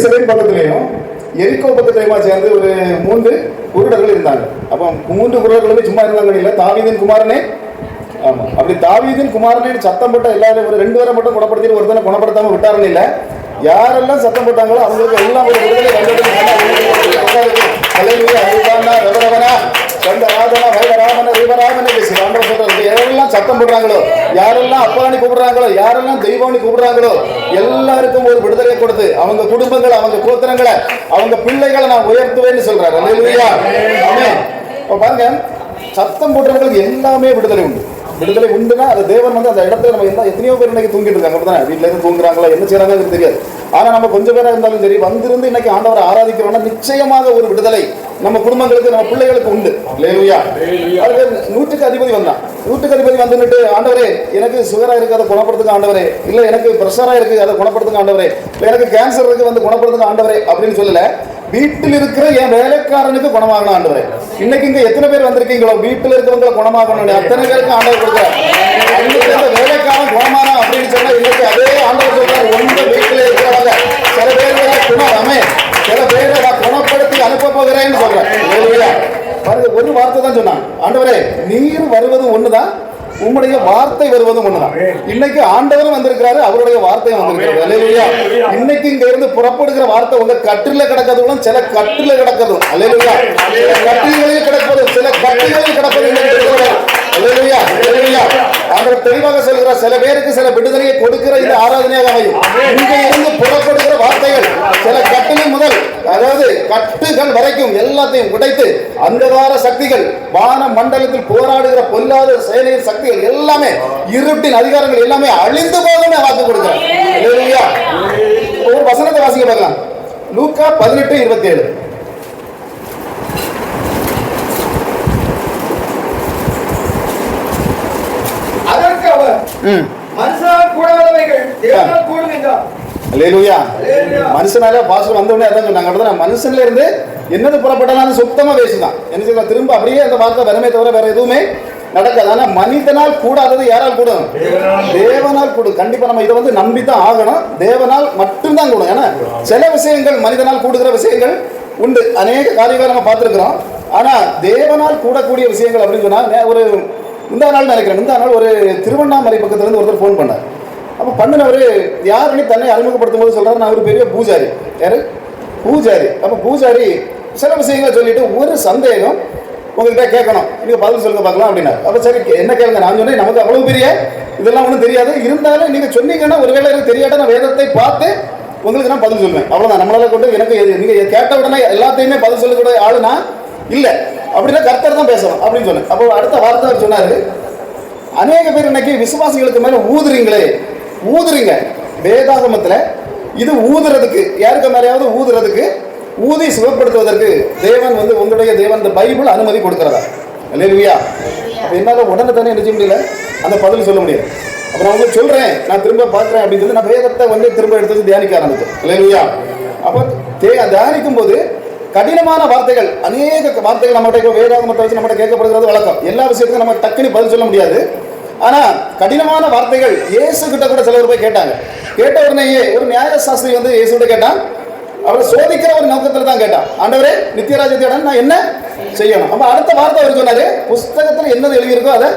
பக்கத்திலையும் எரிக்கோ பக்கத்திலையுமா சேர்ந்து ஒரு 3 குருடர்கள் இருந்தாங்க. அப்போ 3 குருடர்களுமே சும்மா இருந்தாங்க இல்லை, தாவீதின் குமாரனே. ஆமா, அப்படி தாவீதின் குமாரனே சத்தம் போட்ட எல்லாரும் ஒரு 2 பேரை மட்டும் குணப்படுத்தி ஒருத்தனை குணப்படுத்தாம விட்டாருன்னு இல்லை, யாரெல்லாம் சத்தம் போட்டாங்களோ அவங்களுக்கு எல்லாம் ஒரு விடுதலை யாரெல்லாம் சத்தம் போடுறாங்களோ, யாரெல்லாம் அப்பான்னு கூப்பிடுறாங்களோ, யாரெல்லாம் தெய்வம்னு கூப்பிடுறாங்களோ எல்லாருக்கும் ஒரு விடுதலை கொடுத்து அவங்க குடும்பங்களை, அவங்க கோத்திரங்களை, அவங்க பிள்ளைகளை நான் உயர்த்துவேன்னு சொல்றாரு. அல்லேலூயா, ஆமென். இப்ப பாருங்க, சத்தம் போடுறவங்களுக்கு எல்லாமே விடுதலை உண்டு. விடுதலை உண்டுன்னா அது தேவன் வந்து அந்த இடத்துல நம்ம எல்லாம் எத்தனையோ பேர் இன்னைக்கு தூங்கிட்டு இருக்காங்க. அப்படிதான் வீட்டுல இருந்து தூங்குறாங்களா, என்ன செய்யறாங்க தெரியாது. ஆனா நம்ம கொஞ்சம் பேரா இருந்தாலும் சரி வந்திருந்து இன்னைக்கு ஆண்டவரை ஆராதிக்கிறோம்னா நிச்சயமாக ஒரு விடுதலை நம்ம குடும்பங்களுக்கு, நம்ம பிள்ளைகளுக்கு உண்டு. அல்லேலூயா. அதுக்கு 100க்கு அதிபதி வந்தான். 100க்கு அதிபதி வந்துட்டு, ஆண்டவரே எனக்கு சுகரா இருக்கு, அதை குணப்படுத்துங்க ஆண்டவரே, இல்ல எனக்கு பிரஷரா இருக்கு, அதை குணப்படுத்துங்க ஆண்டவரே, இல்ல எனக்கு கேன்சர் இருக்கு, வந்து குணப்படுத்துங்க ஆண்டவரே அப்படின்னு சொல்லல. வீட்டில் இருக்கிற என் வேலைக்காரனுக்கு குணமாகணும் ஆண்டவரே. இன்னைக்கு இங்க எத்தனை பேர் வந்திருக்கீங்களோ வீட்டில் இருக்கிறவங்களை குணமாகணும், அத்தனை பேருக்கு ஆண்டவர் கொடுக்கிறார். வேலைக்காரன் குணமானா அப்படின்னு சொன்னா இன்னைக்கு அதே ஆண்டவர் சொல்றாரு, உங்க வீட்டில் இருக்கிறவங்க சில பேர் குணமே, சில பேரை நான் குணப்படுத்தி அனுப்ப போகிறேன்னு சொல்றேன். பாருங்க, ஒரு வார்த்தை தான் சொன்னாங்க, ஆண்டவரே நீர் வருவது ஒண்ணுதான், உம்முடைய வார்த்தை வருவதும் ஒண்ணுதான். இன்னைக்கு ஆண்டவரும் வந்திருக்கிறாரு, அவருடைய வார்த்தையும் வந்திருக்கிறாரு. அல்லேலூயா. இன்னைக்கு இங்க இருந்து புறப்படுகிற வார்த்தை உங்க கட்டில கிடக்கிறதும் சில கட்டில கிடக்கிறதும், அல்லேலூயா, கட்டில்களில் கிடப்பதும் சில கட்டில்களில் கிடப்பதும். அல்லேலூயா, அல்லேலூயா. ஆண்டவர் தெளிவாக சொல்கிறார், சில பேருக்கு சில விடுதலையை கொடுக்கிற இந்த ஆராதனையாக அமையும். இங்க இருந்து புறப்படுகிற வார்த்தைகள் சில கட்டிலின் முதல், அதாவது கட்டுகள் வரைக்கும் எல்லாத்தையும் உடைத்து அந்தகார சக்திகள், வான மண்டலத்தில் போராடுகிற பொல்லாத செயலின் சக்திகள் எல்லாமே, இருட்டின் அதிகாரங்கள் எல்லாமே அழிந்து போகவே வாக்கு கொடுக்கிறார். அல்லேலூயா. ஒரு வசனத்தை வாசிக்க பார்க்கலாம். லூக்கா 18:27. மனுஷனால பாஸ்டர் வந்த உடனே அதான் சொன்னாங்க, மனுஷன்ல இருந்து என்னது புறப்பட்டாலும் சுத்தமா பேசுதான். என்ன சொல்ல, திரும்ப அப்படியே அந்த வார்த்தை வரமே தவிர வேற எதுவுமே நடக்காது. ஆனா மனிதனால் கூடாதது யாரால் கூடும்? தேவனால் கூடும். கண்டிப்பா நம்ம இதை வந்து நம்பித்தான் ஆகணும். தேவனால் மட்டும்தான் கூடும். ஏன்னா சில விஷயங்கள் மனிதனால் கூடுகிற விஷயங்கள் உண்டு, அநேக காரியங்களை நம்ம பார்த்துருக்கிறோம். ஆனா தேவனால் கூடக்கூடிய விஷயங்கள் அப்படின்னு சொன்னா, ஒரு முந்தா நாள் நினைக்கிறேன், முந்தா நாள் ஒரு திருவண்ணாமலை பக்கத்துல இருந்து ஒருத்தர் போன் பண்ணார். அப்ப பண்ணினவர் யாருன்னு தன்னை அறிமுகப்படுத்தும் போது சொல்றாரு, நான் ஒரு பெரிய பூஜாரி. யாரு? பூஜாரி. அப்ப பூஜாரி சில விஷயங்களை சொல்லிட்டு, ஒரு சந்தேகம் உங்ககிட்ட கேட்கணும், நீங்க பதில் சொல்லுங்க பார்க்கலாம் அப்படின்னா. அப்ப சரி என்ன கேளுங்க. நான் சொன்னேன், நமக்கு அவ்வளவு பெரிய இதெல்லாம் ஒன்றும் தெரியாது, இருந்தாலும் நீங்க சொன்னீங்கன்னா ஒருவேளை எனக்கு தெரியாட்ட நான் வேதத்தை பார்த்து உங்களுக்கு நான் பதில் சொல்லுவேன். அவ்வளவுதான். நம்மளால கொண்டு எனக்கு நீங்க கேட்ட உடனே எல்லாத்தையுமே பதில் சொல்லக்கூடிய ஆளுனா இல்ல, அப்படின்னா கர்த்தர் தான் பேசணும் அப்படின்னு சொன்னேன். அப்போ அடுத்த வார்த்தை அவர் சொன்னாரு, அநேக பேர் இன்னைக்கு விசுவாசிகளுக்கு மேல ஊதுறீங்களே, ஊதுறீங்க. வேதாகமத்துல இது ஊதுறதுக்கு, யாருக்கு மேலேயாவது ஊதுறதுக்கு, ஊதி சுகப்படுத்துவதற்கு தேவன் வந்து உங்களுடைய தேவன் இந்த பைபிள் அனுமதி கொடுக்கிறதா? அல்லேலூயா. அப்ப என்னால உடனே தானே என்ன செய்ய முடியல, அந்த பதில் சொல்ல முடியாது. அப்ப நான் உங்களுக்கு சொல்றேன், நான் திரும்ப பார்க்கிறேன் அப்படின்னு சொல்லி நான் வேதத்தை வந்து திரும்ப எடுத்து தியானிக்க ஆரம்பிச்சேன். அல்லேலூயா. அப்ப தியானிக்கும் போது கடினமான வார்த்தைகள், அநேக வார்த்தைகள் நம்மகிட்ட வேதாகமத்தை வச்சு நம்மகிட்ட கேட்கப்படுகிறது வழக்கம். எல்லா விஷயத்துக்கும் நம்ம டக்குனு பதில் சொல்ல முடியாது. ஆனா கடினமான வார்த்தைகள் இயேசு கிட்ட கூட சிலர் போய் கேட்டாங்க. கேட்ட உடனேயே ஒரு நியாயசாஸ்திரி வந்து இயேசு கிட்ட கேட்டான். அவரை சோதிக்கிற ஒரு நோக்கத்துல தான் கேட்டான், ஆண்டவரே நித்தியராஜ்யத்தை நான் என்ன செய்யணும்? அப்ப அடுத்த வார்த்தை அவர் சொன்னாரு, புஸ்தகத்துல என்னது எழுதியிருக்கோ அதை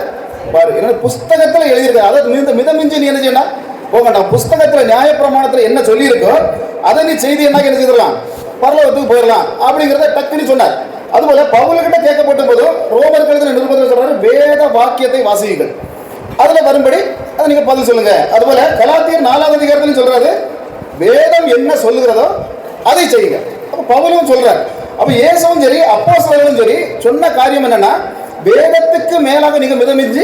பாரு. ஏன்னா புஸ்தகத்துல எழுதியிருக்க அதை மிதமிஞ்சி நீ என்ன செய்யணும் போக வேண்டாம். புஸ்தகத்துல நியாயப்பிரமாணத்துல என்ன சொல்லியிருக்கோ அதை நீ செய்தி என்ன செய்திடலாம், பரலோகத்துக்கு போயிடலாம் அப்படிங்கிறத டக்குன்னு சொன்னார். அதுபோல பவுல்கிட்ட கேட்கப்பட்ட போதும் ரோமர்கள் எழுதின நிருபத்தில் சொல்றாரு, வேத வாக்கியத்தை வாசியுங்கள், அதுல வரும்படி அதை நீங்க பதில் சொல்லுங்க. அதுபோல கலாத்தியர் 4ஆம் அதிகாரத்தில் சொல்றாரு, வேதம் என்ன சொல்லுகிறதோ அதை செய்யுங்க. அப்ப பவுலும் சொல்றாரு. அப்ப இயேசுவும் சரி அப்போஸ்தலர்களும் சரி சொன்ன காரியம் என்னன்னா, வேதத்துக்கு மேலாக நீங்க மிதமிஞ்சி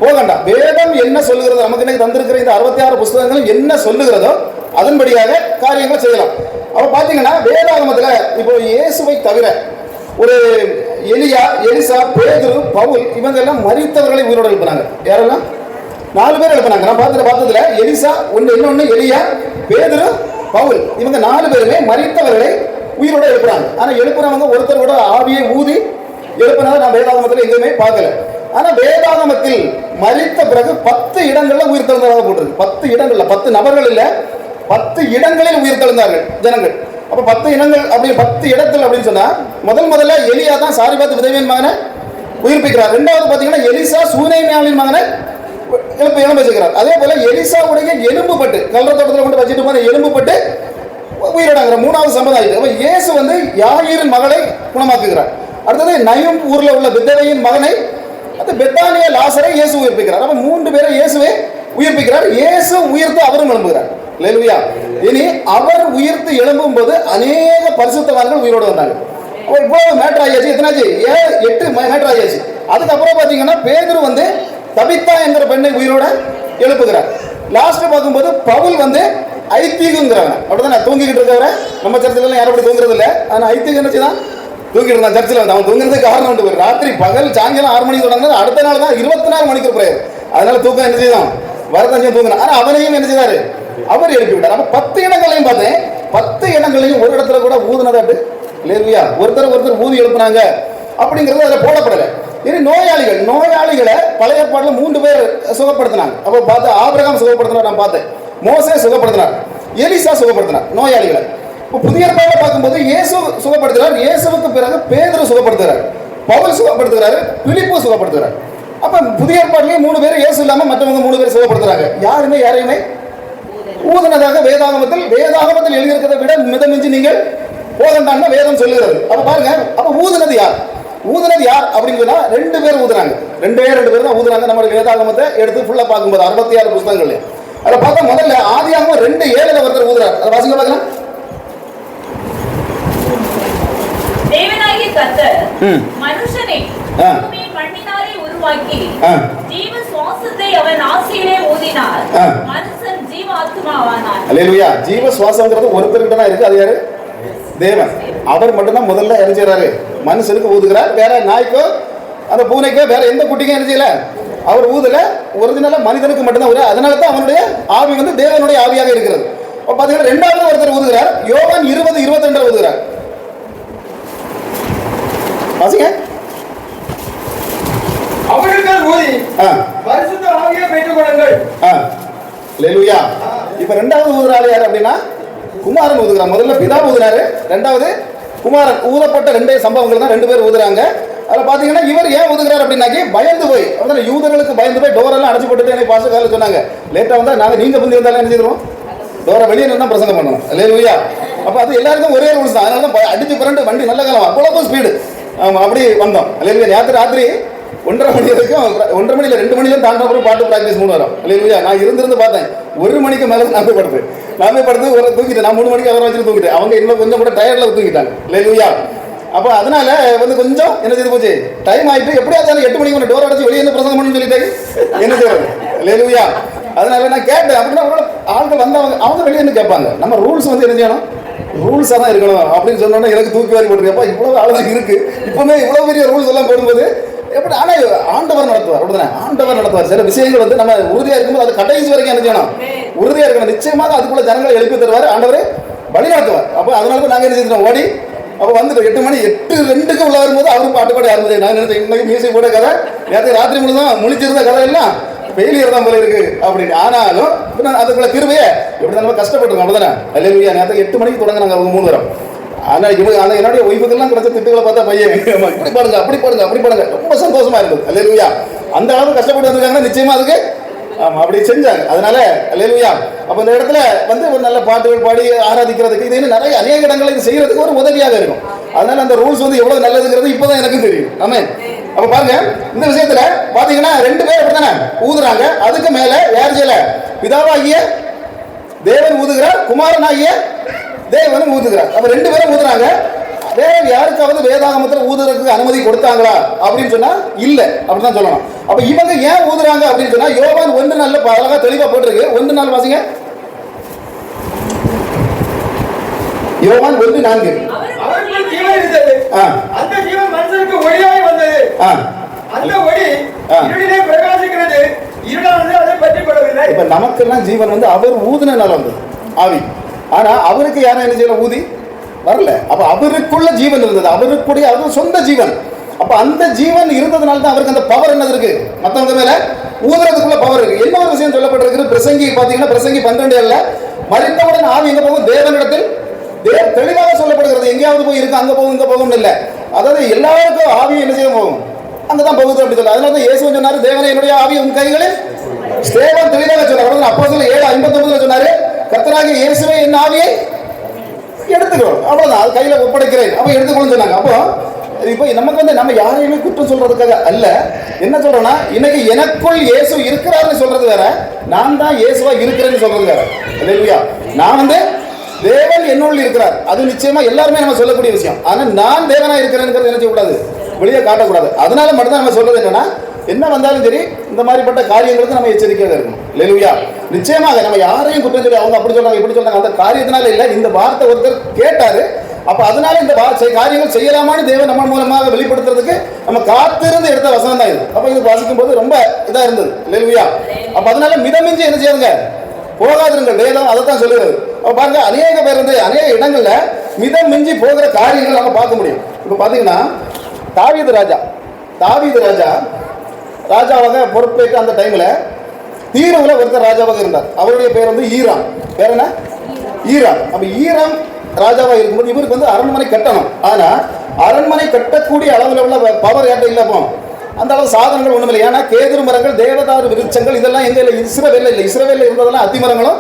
போகண்டா. வேதம் என்ன சொல்லுகிறதோ, நமக்கு இன்னைக்கு தந்திருக்கிற இந்த 66 புஸ்தகங்களும் என்ன சொல்லுகிறதோ அதன்படியாக காரியங்கள் செய்யலாம். அப்ப பாத்தீங்கன்னா வேதாகமத்துல இப்போ இயேசுவை தவிர ஒரு எலியா, எலிசா, பேதுரு, பவுல் இவங்க எல்லாம் மரித்தவர்களை உயிரோடு எழுப்பினாங்க. யாரெல்லாம்? 4 பேர் எழுப்பினாங்க. நான் பார்த்ததுல எலிசா ஒன்று, இன்னொன்னு எலியா, பேதுரு, பவுல், இவங்க 4 பேருமே மரித்தவர்களை உயிரோடு எழுப்புறாங்க. ஆனா எழுப்புறவங்க ஒருத்தர் கூட ஆவியை ஊதி எழுப்பினதை நான் வேதாகமத்தில் எங்கேயுமே பார்க்கல. ஆனா வேதாகமத்தில் மரித்த பிறகு 10 இடங்கள்ல உயிர் திறந்ததாக போட்டிருக்கு. 10 இடங்கள்ல, 10 நபர்கள் இல்ல, 10 இடங்களில் உயிர் தெழுந்தார்கள் ஜனங்கள். அப்ப 10 இனங்கள் அப்படி 10 இடத்துல அப்படின்னு சொன்னா முதல்ல எலியா தான் சாரிபாத் விதவையின் மகனை உயிர்ப்பிக்கிறார். ரெண்டாவது பாத்தீங்கன்னா எலிசா சூனேமியாவின் மகனை எழும்ப வச்சுக்கிறார். அதே போல எலிசாவுடைய எலும்பு பட்டு கல்ற தோட்டத்தில் கொண்டு வச்சுட்டு போன எலும்பு பட்டு உயிரிடாங்கிற 3வது சம்பவம். அப்ப இயேசு வந்து யாயிரின் மகளை குணமாக்குகிறார். அடுத்தது நயும் ஊர்ல உள்ள விதவையின் மகனை அந்த பெத்தானியா லாசரை இயேசு உயிர்ப்பிக்கிறார். அப்ப 3 பேரை இயேசுவே உயிர்ப்பிக்கிறார். இயேசு உயிர்த்து அவரும் எழும்புகிறார். அல்லேலூயா. இனி அவர் உயிர்த்து எழும்பும் போது அநேக பரிசுத்தவான்கள் உயிரோடு வந்தாங்க. இவ்வளவு மேட்டர் ஆகியாச்சு. எத்தனாச்சு? 8 மேட்டர் ஆகியாச்சு. அதுக்கப்புறம் பாத்தீங்கன்னா பேதுரு வந்து தபித்தா என்கிற பெண்ணை உயிரோட எழுப்புகிறார். லாஸ்ட் பார்க்கும்போது பவுல் வந்து ஐத்தீகுங்கிறவன் அப்படிதான் தூங்கிக்கிட்டு இருக்கவரை நம்ம சர்ச்சில் யாரும் அப்படி தூங்குறது இல்லை. ஆனால் ஐத்தீகு என்னச்சுதான் தூங்கிட்டு இருந்தான் சர்ச்சில் வந்து. அவன் தூங்குறதுக்கு காரணம் உண்டு. ராத்திரி பகல் சாயங்காலம் 6 மணிக்கு தொடங்கினது, அடுத்த நாள் தான் 24 மணிக்கு பிரேயர். அதனால தூக்கம் என்ன செய்தான் வரதஞ்சம் தூங்கினான். ஆனால் அவனையும் என்ன செய்தாரு? அவர் எழுப்பி விட்டார். அப்ப 10 இடங்களையும் பார்த்தேன். 10 இடங்களையும் ஒரு இடத்துல கூட ஊதுனதாட்டு இல்லையா? ஒருத்தர் ஊதி எழுப்புனாங்க அப்படிங்கிறது அதில் போடப்படலை. இனி நோயாளிகளை பழைய ஏற்பாடுல 3 பேர் சுகப்படுத்தினாங்க. அப்போ பார்த்து ஆபிரகாம் சுகப்படுத்தினார், நான் பார்த்தேன். மோசே சுகப்படுத்தினார், எலிசா சுகப்படுத்தினார் நோயாளிகளை. இப்போ புதிய ஏற்பாடுல பார்க்கும்போது இயேசு சுகப்படுத்துகிறார். இயேசுவுக்கு பிறகு பேதுரு சுகப்படுத்துகிறார், பவுல் சுகப்படுத்துகிறாரு, பிலிப்பு சுகப்படுத்துகிறார். அப்ப புதிய ஏற்பாடுலயும் 3 பேர் இயேசு இல்லாம மற்றவங்க 3 பேர் சுகப்படுத்துறாங்க. யாரையுமே ஊதுனதாக வேதாகமத்தில் எழுதியிருக்கிறதை விட மிதமிஞ்சி நீங்கள் போகண்டான்னு வேதம் சொல்லுகிறது. அப்ப பாருங்க, அப்ப ஊதுனது யார் அப்படின்னு சொன்னா 2 பேர் ஊதுறாங்க. 2 பேர் தான் ஊதுறாங்க. நம்ம வேதாகமத்தை எடுத்து ஃபுல்லா பார்க்கும்போது 66 புத்தகங்கள் அதை பார்த்தா முதல்ல ஆதியாகமம் 2:7 ஒருத்தர் ஊதுறாரு. அதை வாசிங்க பார்க்கலாம். தேவனாகிய கர்த்தர் மனுஷனை பூமியின் மண்ணினாலே உருவாக்கி ஜீவ சுவாசத்தை அவன் நாசியிலே ஊதினார். மனுஷன் ஜீவ ஆத்மாவானான். அல்லேலூயா. ஜீவ சுவாசம்ங்கிறது ஒருத்தர்கிட்ட தான் இருக்கு. அது யாரு? தேவன். அவர் மட்டும்தான் முதல்ல என்ன செய்யறாரு? மனுஷனுக்கு ஊதுகிறார். வேற நாய்க்கோ அந்த பூனைக்கோ வேற எந்த குட்டிக்கும் என்ன செய்யல அவர் ஊதல. ஒரிஜினலா மனிதனுக்கு மட்டும்தான் ஊது. அதனால தான் அவனுடைய ஆவி வந்து தேவனுடைய ஆவியாக இருக்கிறது. பாத்தீங்கன்னா 2வது ஒருத்தர் ஊதுகிறார். யோவான் 20:22 ஊதுகிறார். வாசிங்க. அவர்கள் ஊதி பரிசுத்த ஆவியை பெற்றுக் கொள்ளுங்கள். அல்லேலூயா. இப்ப 2வது ஊதுறாரு யார் அப்படின்னா குமாரன் ஊதுகிறார். முதல்ல பிதா ஊதுறாரு, 2வது குமாரன். ஊதப்பட்ட 2 சம்பவங்கள் தான் 2 பேர் ஊதுறாங்க. அதில் பார்த்தீங்கன்னா இவர் ஏன் ஊதுகிறார் அப்படின்னாக்கி பயந்து போய் யூதர்களுக்கு பயந்து போய் டோரெல்லாம் அடைச்சு போட்டுட்டு எனக்கு பாச காலையில் சொன்னாங்க. லேட்டாக வந்தால் நாங்கள் நீங்கள் புந்தி வந்தாலும் என்ன செய்வோம்? டோரை வெளியே நின்று பிரசங்கம் பண்ணணும். அல்லேலூயா. அப்போ அது எல்லாருக்கும் ஒரே ரூல்ஸ் தான். அதனால தான் அடிச்சு புரண்டு வண்டி நல்ல காலம் அவ்வளோ ஸ்பீடு அப்படி வந்தோம். அல்லேலூயா. ராத்திரி 1:30 மணி வரைக்கும் 1:30 மணியில் 2 மணிலும் தாண்டப்புறம் பாட்டு ப்ராக்டிஸ் 3 வரும். இல்லையா? நான் இருந்து பார்த்தேன். 1 மணிக்கு மேலே நான் போய் படுத்து ஒரு தூங்கிட்டேன். நான் 3 மணிக்கு அவரை வச்சுட்டு தூங்கிட்டேன். அவங்க இன்னும் கொஞ்சம் கூட டயர்டில் தூங்கிட்டாங்க. இல்லையா? அப்போ அதனால கொஞ்சம் என்ன செய்து போச்சு, டைம் ஆகிட்டு எப்படியாவது 8 மணிக்கு டோர் அடைச்சு வெளியே என்ன பிரசங்கம் பண்ணி சொல்லிட்டாங்க. என்ன செய்யறது? இல்லையா? அதனால நான் கேட்டேன். அப்படின்னா ஆட்கள் வந்தவங்க அவங்க வெளியே என்ன கேட்பாங்க. நம்ம ரூல்ஸ் என்ன செய்யணும்? ரூல்ஸாக தான் இருக்கணும் அப்படின்னு சொன்னோன்னா எனக்கு தூக்கி வாரி போட்டுருக்கப்பா இவ்வளோ ஆளுதான் இருக்கு. இப்பவுமே இவ்வளோ பெரிய ரூல்ஸ் எல்லாம் போடும்போது எப்படி? ஆனால் ஆண்டவர் நடத்துவார். அப்படிதானே? ஆண்டவர் நடத்துவார். சில விஷயங்கள் நம்ம உறுதியாக இருக்கும்போது அது கடைசி வரைக்கும் என்ன செய்யணும்? உறுதியாக இருக்கணும். நிச்சயமாக அதுக்குள்ள ஜனங்களை எழுப்பி தருவார். ஆண்டவரே வழி நடத்துவார். அப்போ அதனால தான் நாங்கள் என்ன செஞ்சோம்? ஓடி அப்போ வந்துட்டு 8 மணி 8:02 உள்ள வரும்போது அவரும் பாட்டு பாடி ஆரம்பிச்சு. நான் நினைச்சேன் இன்னைக்கு மியூசிக் போட கதை நேரத்தை ராத்திரி முழுதான் முழிச்சிருந்த கதை எல்லாம் ஃபெயிலியர் தான் போல இருக்கு அப்படின்னு. ஆனாலும் அதுக்குள்ள கிருபையே எப்படி நம்ம கஷ்டப்பட்டுருக்கோம். அப்படிதானே? அல்லேலூயா. நேரத்தை 8 மணிக்கு தொடங்கினாங்க அவங்க 3 பேரும். ஆனால் ஆனால் என்னுடைய ஒய்ஃபுக்கெல்லாம் கிடைச்ச திட்டுகளை பார்த்தா பையன் இப்படி பாருங்க அப்படி பாருங்க ரொம்ப சந்தோஷமா இருக்குது. அல்லேலூயா. அந்த அளவுக்கு கஷ்டப்பட்டு வந்திருக்காங்கன்னா நிச்சயமா அதுக்கு ஆமா அப்படி செஞ்சாங்க. அதனால அல்லேலூயா. அப்போ இந்த இடத்துல ஒரு நல்ல பாட்டுகள் பாடி ஆராதிக்கிறதுக்கு இது நிறைய அநேக இடங்களை இது செய்யறதுக்கு ஒரு உதவியாக இருக்கும். அதனால அந்த ரூல்ஸ் எவ்வளவு நல்லதுங்கிறது இப்போதான் எனக்கும் தெரியும். ஆமென். அப்ப பாருங்க, இந்த விஷயத்துல பாத்தீங்கன்னா 2 பேர் அப்படித்தானே ஊதுறாங்க. அதுக்கு மேல யார் செய்யல? பிதாவாகிய தேவன் ஊதுகிறார், குமாரனாகிய தேவன் ஊதுகிறார். அப்ப 2 பேரும் ஊதுறாங்க. வேற யாருக்காவது வேதாகமத்தில் ஊதுறதுக்கு அனுமதி கொடுத்தாங்களா அப்படின்னு சொன்னா இல்ல அப்படிதான் சொல்லணும். அப்ப இவங்க ஏன் ஊதுறாங்க அப்படின்னு சொன்னா யோவான் 1:4 அழகா தெளிவா போட்டிருக்கு. 1:4 வாசிங்க. யோவான் 1:4. அவருக்கு ஜீவன் இருந்தது, அந்த ஜீவன் மனுஷனுக்கு ஒளியாய் வந்தது, அந்த ஒளி இருளிலே பிரகாசிக்கிறது, இருளானது அதை பற்றிக் கொள்ளவில்லை. இப்ப நமக்கெல்லாம் ஜீவன் அவர் ஊதுனால வந்தது ஆவி. ஆனா அவருக்கு யாரும் என்ன செய்யல? ஊதி வரல. அப்ப அவருக்குள்ள ஜீவன் இருந்தது, அவருக்குடைய அது சொந்த ஜீவன். அப்ப அந்த ஜீவன் இருந்ததுனால தான் அவருக்கு அந்த பவர் என்னது இருக்கு, மற்றவங்க மேல ஊதுறதுக்குள்ள பவர் இருக்கு. என்ன ஒரு விஷயம் சொல்லப்பட்டிருக்கு பிரசங்கி பாத்தீங்கன்னா பிரசங்கி 12:7 மரித்தவுடன் ஆவி எங்க போகும்? தேவனிடத்தில். தெளிவாக சொல்லப்படுகிறது. எங்கேயாவது போய் இருக்கு, அங்க போகும் இங்க போகும் இல்ல. அதாவது எல்லாருக்கும் ஆவி என்ன செய்ய போகும்? அங்கதான் போகுது அப்படி சொல்ல. அதனால தான் இயேசு சொன்னாரு, தேவனே என்னுடைய ஆவி உன் கைகளில். ஸ்தேவான் தெளிவாக சொன்னார். அப்போஸ்தலர் 7:59 சொன்னாரு, கர்த்தராகிய இயேசுவே என் ஆவியை எடுத்துக்கிறோம், அவ்வளவுதான், அது கையில ஒப்படைக்கிறேன், அப்ப எடுத்துக்கொள்ளுன்னு சொன்னாங்க. அப்போ இப்போ நமக்கு வந்து நம்ம யாரையுமே குற்றம் சொல்றதுக்காக அல்ல. என்ன சொல்றோம்னா, இன்னைக்கு எனக்குள் இயேசு இருக்கிறாருன்னு சொல்றது வேற, நான் தான் இயேசுவா இருக்கிறேன்னு சொல்றது வேற. அல்லேலூயா. நான் வந்து தேவன் என்னுள் இருக்கிறார், அது நிச்சயமா எல்லாருமே நம்ம சொல்லக்கூடிய விஷயம். ஆனா நான் தேவனா இருக்கிறேன்னு என்ன செய்யக்கூடாது? வெளியே காட்டக்கூடாது. அதனால மட்டும்தான் நம்ம சொல்றது என்னன்னா, என்ன வந்தாலும் சரி இந்த மாதிரிப்பட்ட காரியங்களுக்கு நம்ம எச்சரிக்கையாக இருக்கணும். அல்லேலூயா. நிச்சயமாக நம்ம யாரையும் குற்றம் சொல்லி அவங்க அப்படி சொல்றாங்க இப்படி சொல்றாங்க அந்த காரியத்தினால இல்லை. இந்த வார்த்தை ஒருத்தர் கேட்டாரு, அப்ப அதனால இந்த காரியங்கள் செய்யலாமான்னு தேவன் நம்ம மூலமாக வெளிப்படுத்துறதுக்கு நம்ம காத்திருந்து எடுத்த வசனம் தான் இது. அப்ப இது வாசிக்கும் போது ரொம்ப இதா இருந்தது. அல்லேலூயா. அப்ப அதனால மிதமிஞ்சி என்ன செய்யுங்க? போகாதிருங்கள். வேதம் அதை தான் சொல்லுறது. அப்ப பாருங்க, அநேக பேர் வந்து அநேக இடங்கள்ல மிதம் மிஞ்சி போகிற காரியங்கள் நம்ம பார்க்க முடியும். இப்ப பாத்தீங்கன்னா தாவீது ராஜா ராஜாவாக பொறுப்பேற்ற அந்த டைம்ல தீருவுல ஒருத்தர் ராஜாவாக இருந்தார். அவருடைய பேர் வந்து ஈராம். பேர் என்ன? ஈராம். அப்ப ஈராம் ராஜாவாக இருக்கும்போது இவருக்கு வந்து அரண்மனை கட்டணும். ஆனா அரண்மனை கட்டக்கூடிய அளவில் உள்ள பவர் யார்ட்ட இல்ல. அப்போ அந்த அளவு சாதனங்கள் ஒண்ணும் இல்லை. ஏன்னா கேதுரு மரங்கள், தேவதாரு விருட்சங்கள் இதெல்லாம் எங்க இல்லை? இஸ்ரவேல்ல இல்லை. இஸ்ரவேல்ல இருந்ததெல்லாம் அத்தி மரங்களும்.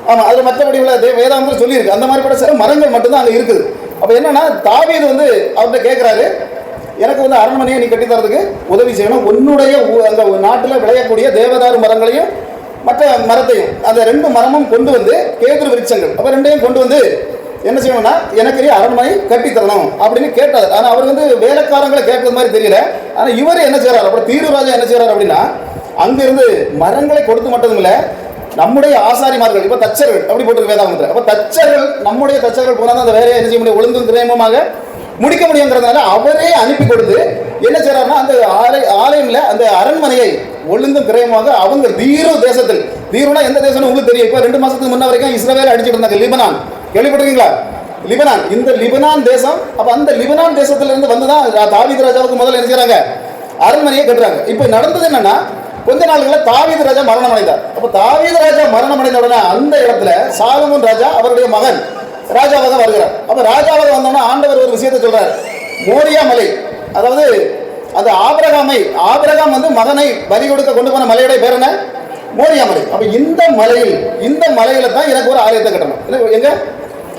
ஆமா, அது மற்றபடி உள்ள வேதாந்தம் சொல்லி இருக்கு. அந்த மாதிரிப்பட்ட சில மரங்கள் மட்டும்தான் அங்க இருக்குது. அப்ப என்னன்னா, தாவீது வந்து அவர்கிட்ட கேட்கிறாரு, எனக்கு வந்து அரண்மனையை நீ கட்டி தரதுக்கு உதவி செய்யணும். உன்னுடைய அந்த நாட்டில் விளையக்கூடிய தேவதாரு மரங்களையும் மற்ற மரத்தையும், அந்த 2 மரமும் கொண்டு வந்து, கேதுரு விருட்சங்கள் அப்ப 2ஐயும் கொண்டு வந்து என்ன செய்யணும்னா, எனக்கு அரண்மனை கட்டி தரணும் அப்படின்னு கேட்டார். ஆனா அவர் வந்து வேலைக்காரங்களை கேட்கறது மாதிரி தெரியல. ஆனா இவர் என்ன செய்யறாரு? அப்புறம் தீருராஜா என்ன செய்யறாரு அப்படின்னா, அங்கிருந்து மரங்களை கொடுத்து மட்டும் இல்ல, நம்முடைய ஆசாரிமார்கள், இப்ப தச்சர்கள் அப்படி போட்டு வேதாந்தத்தில், அப்ப தச்சர்கள், நம்முடைய தச்சர்கள் போனா அந்த வேலையை என்ன செய்ய முடியும்? ஒழுங்கும் கிரேமமாக முடிக்க முடியுங்கிறதுனால அவரே அனுப்பி கொடுத்து என்ன செய்யறாருன்னா, அந்த ஆலயம்ல அந்த அரண்மனையை ஒழுங்கும் கிரயமாக அவங்க தீரு தேசத்தில், தீருனா எந்த தேசம்னு உங்களுக்கு தெரியும். இப்ப 2 மாசத்துக்கு முன்ன வரைக்கும் இஸ்ரவேல் அடிச்சுட்டு இருந்தாங்க. லிபனான் கேள்விப்பட்டிருக்கீங்களா? லிபனான், இந்த லிபனான் தேசம். அப்ப அந்த லிபனான் தேசத்துல இருந்து வந்துதான் தாவீது ராஜாவுக்கு முதல்ல என்ன செய்யறாங்க? அரண்மனையை கட்டுறாங்க. இப்ப நடந்தது என்னன்னா, கொஞ்ச நாளுக்குள்ள தாவீது ராஜா மரணம் அடைந்தார். அப்ப தாவீது ராஜா மரணம் அடைந்த உடனே அந்த இடத்துல சாலமோன் ராஜா அவருடைய மகன் ராஜாவாக வருகிறார். அப்ப ராஜாவாக வந்தோம்னா ஆண்டவர் ஒரு விஷயத்தை சொல்றாரு. மோரியா மலை, அதாவது அந்த ஆபிரகாம் வந்து மகனை பலி கொடுக்க கொண்டு போன மலையுடைய பேர் என்ன? மோரியா மலை. அப்ப இந்த மலையில தான் எனக்கு ஒரு ஆலயத்தை கட்டணும். எங்க?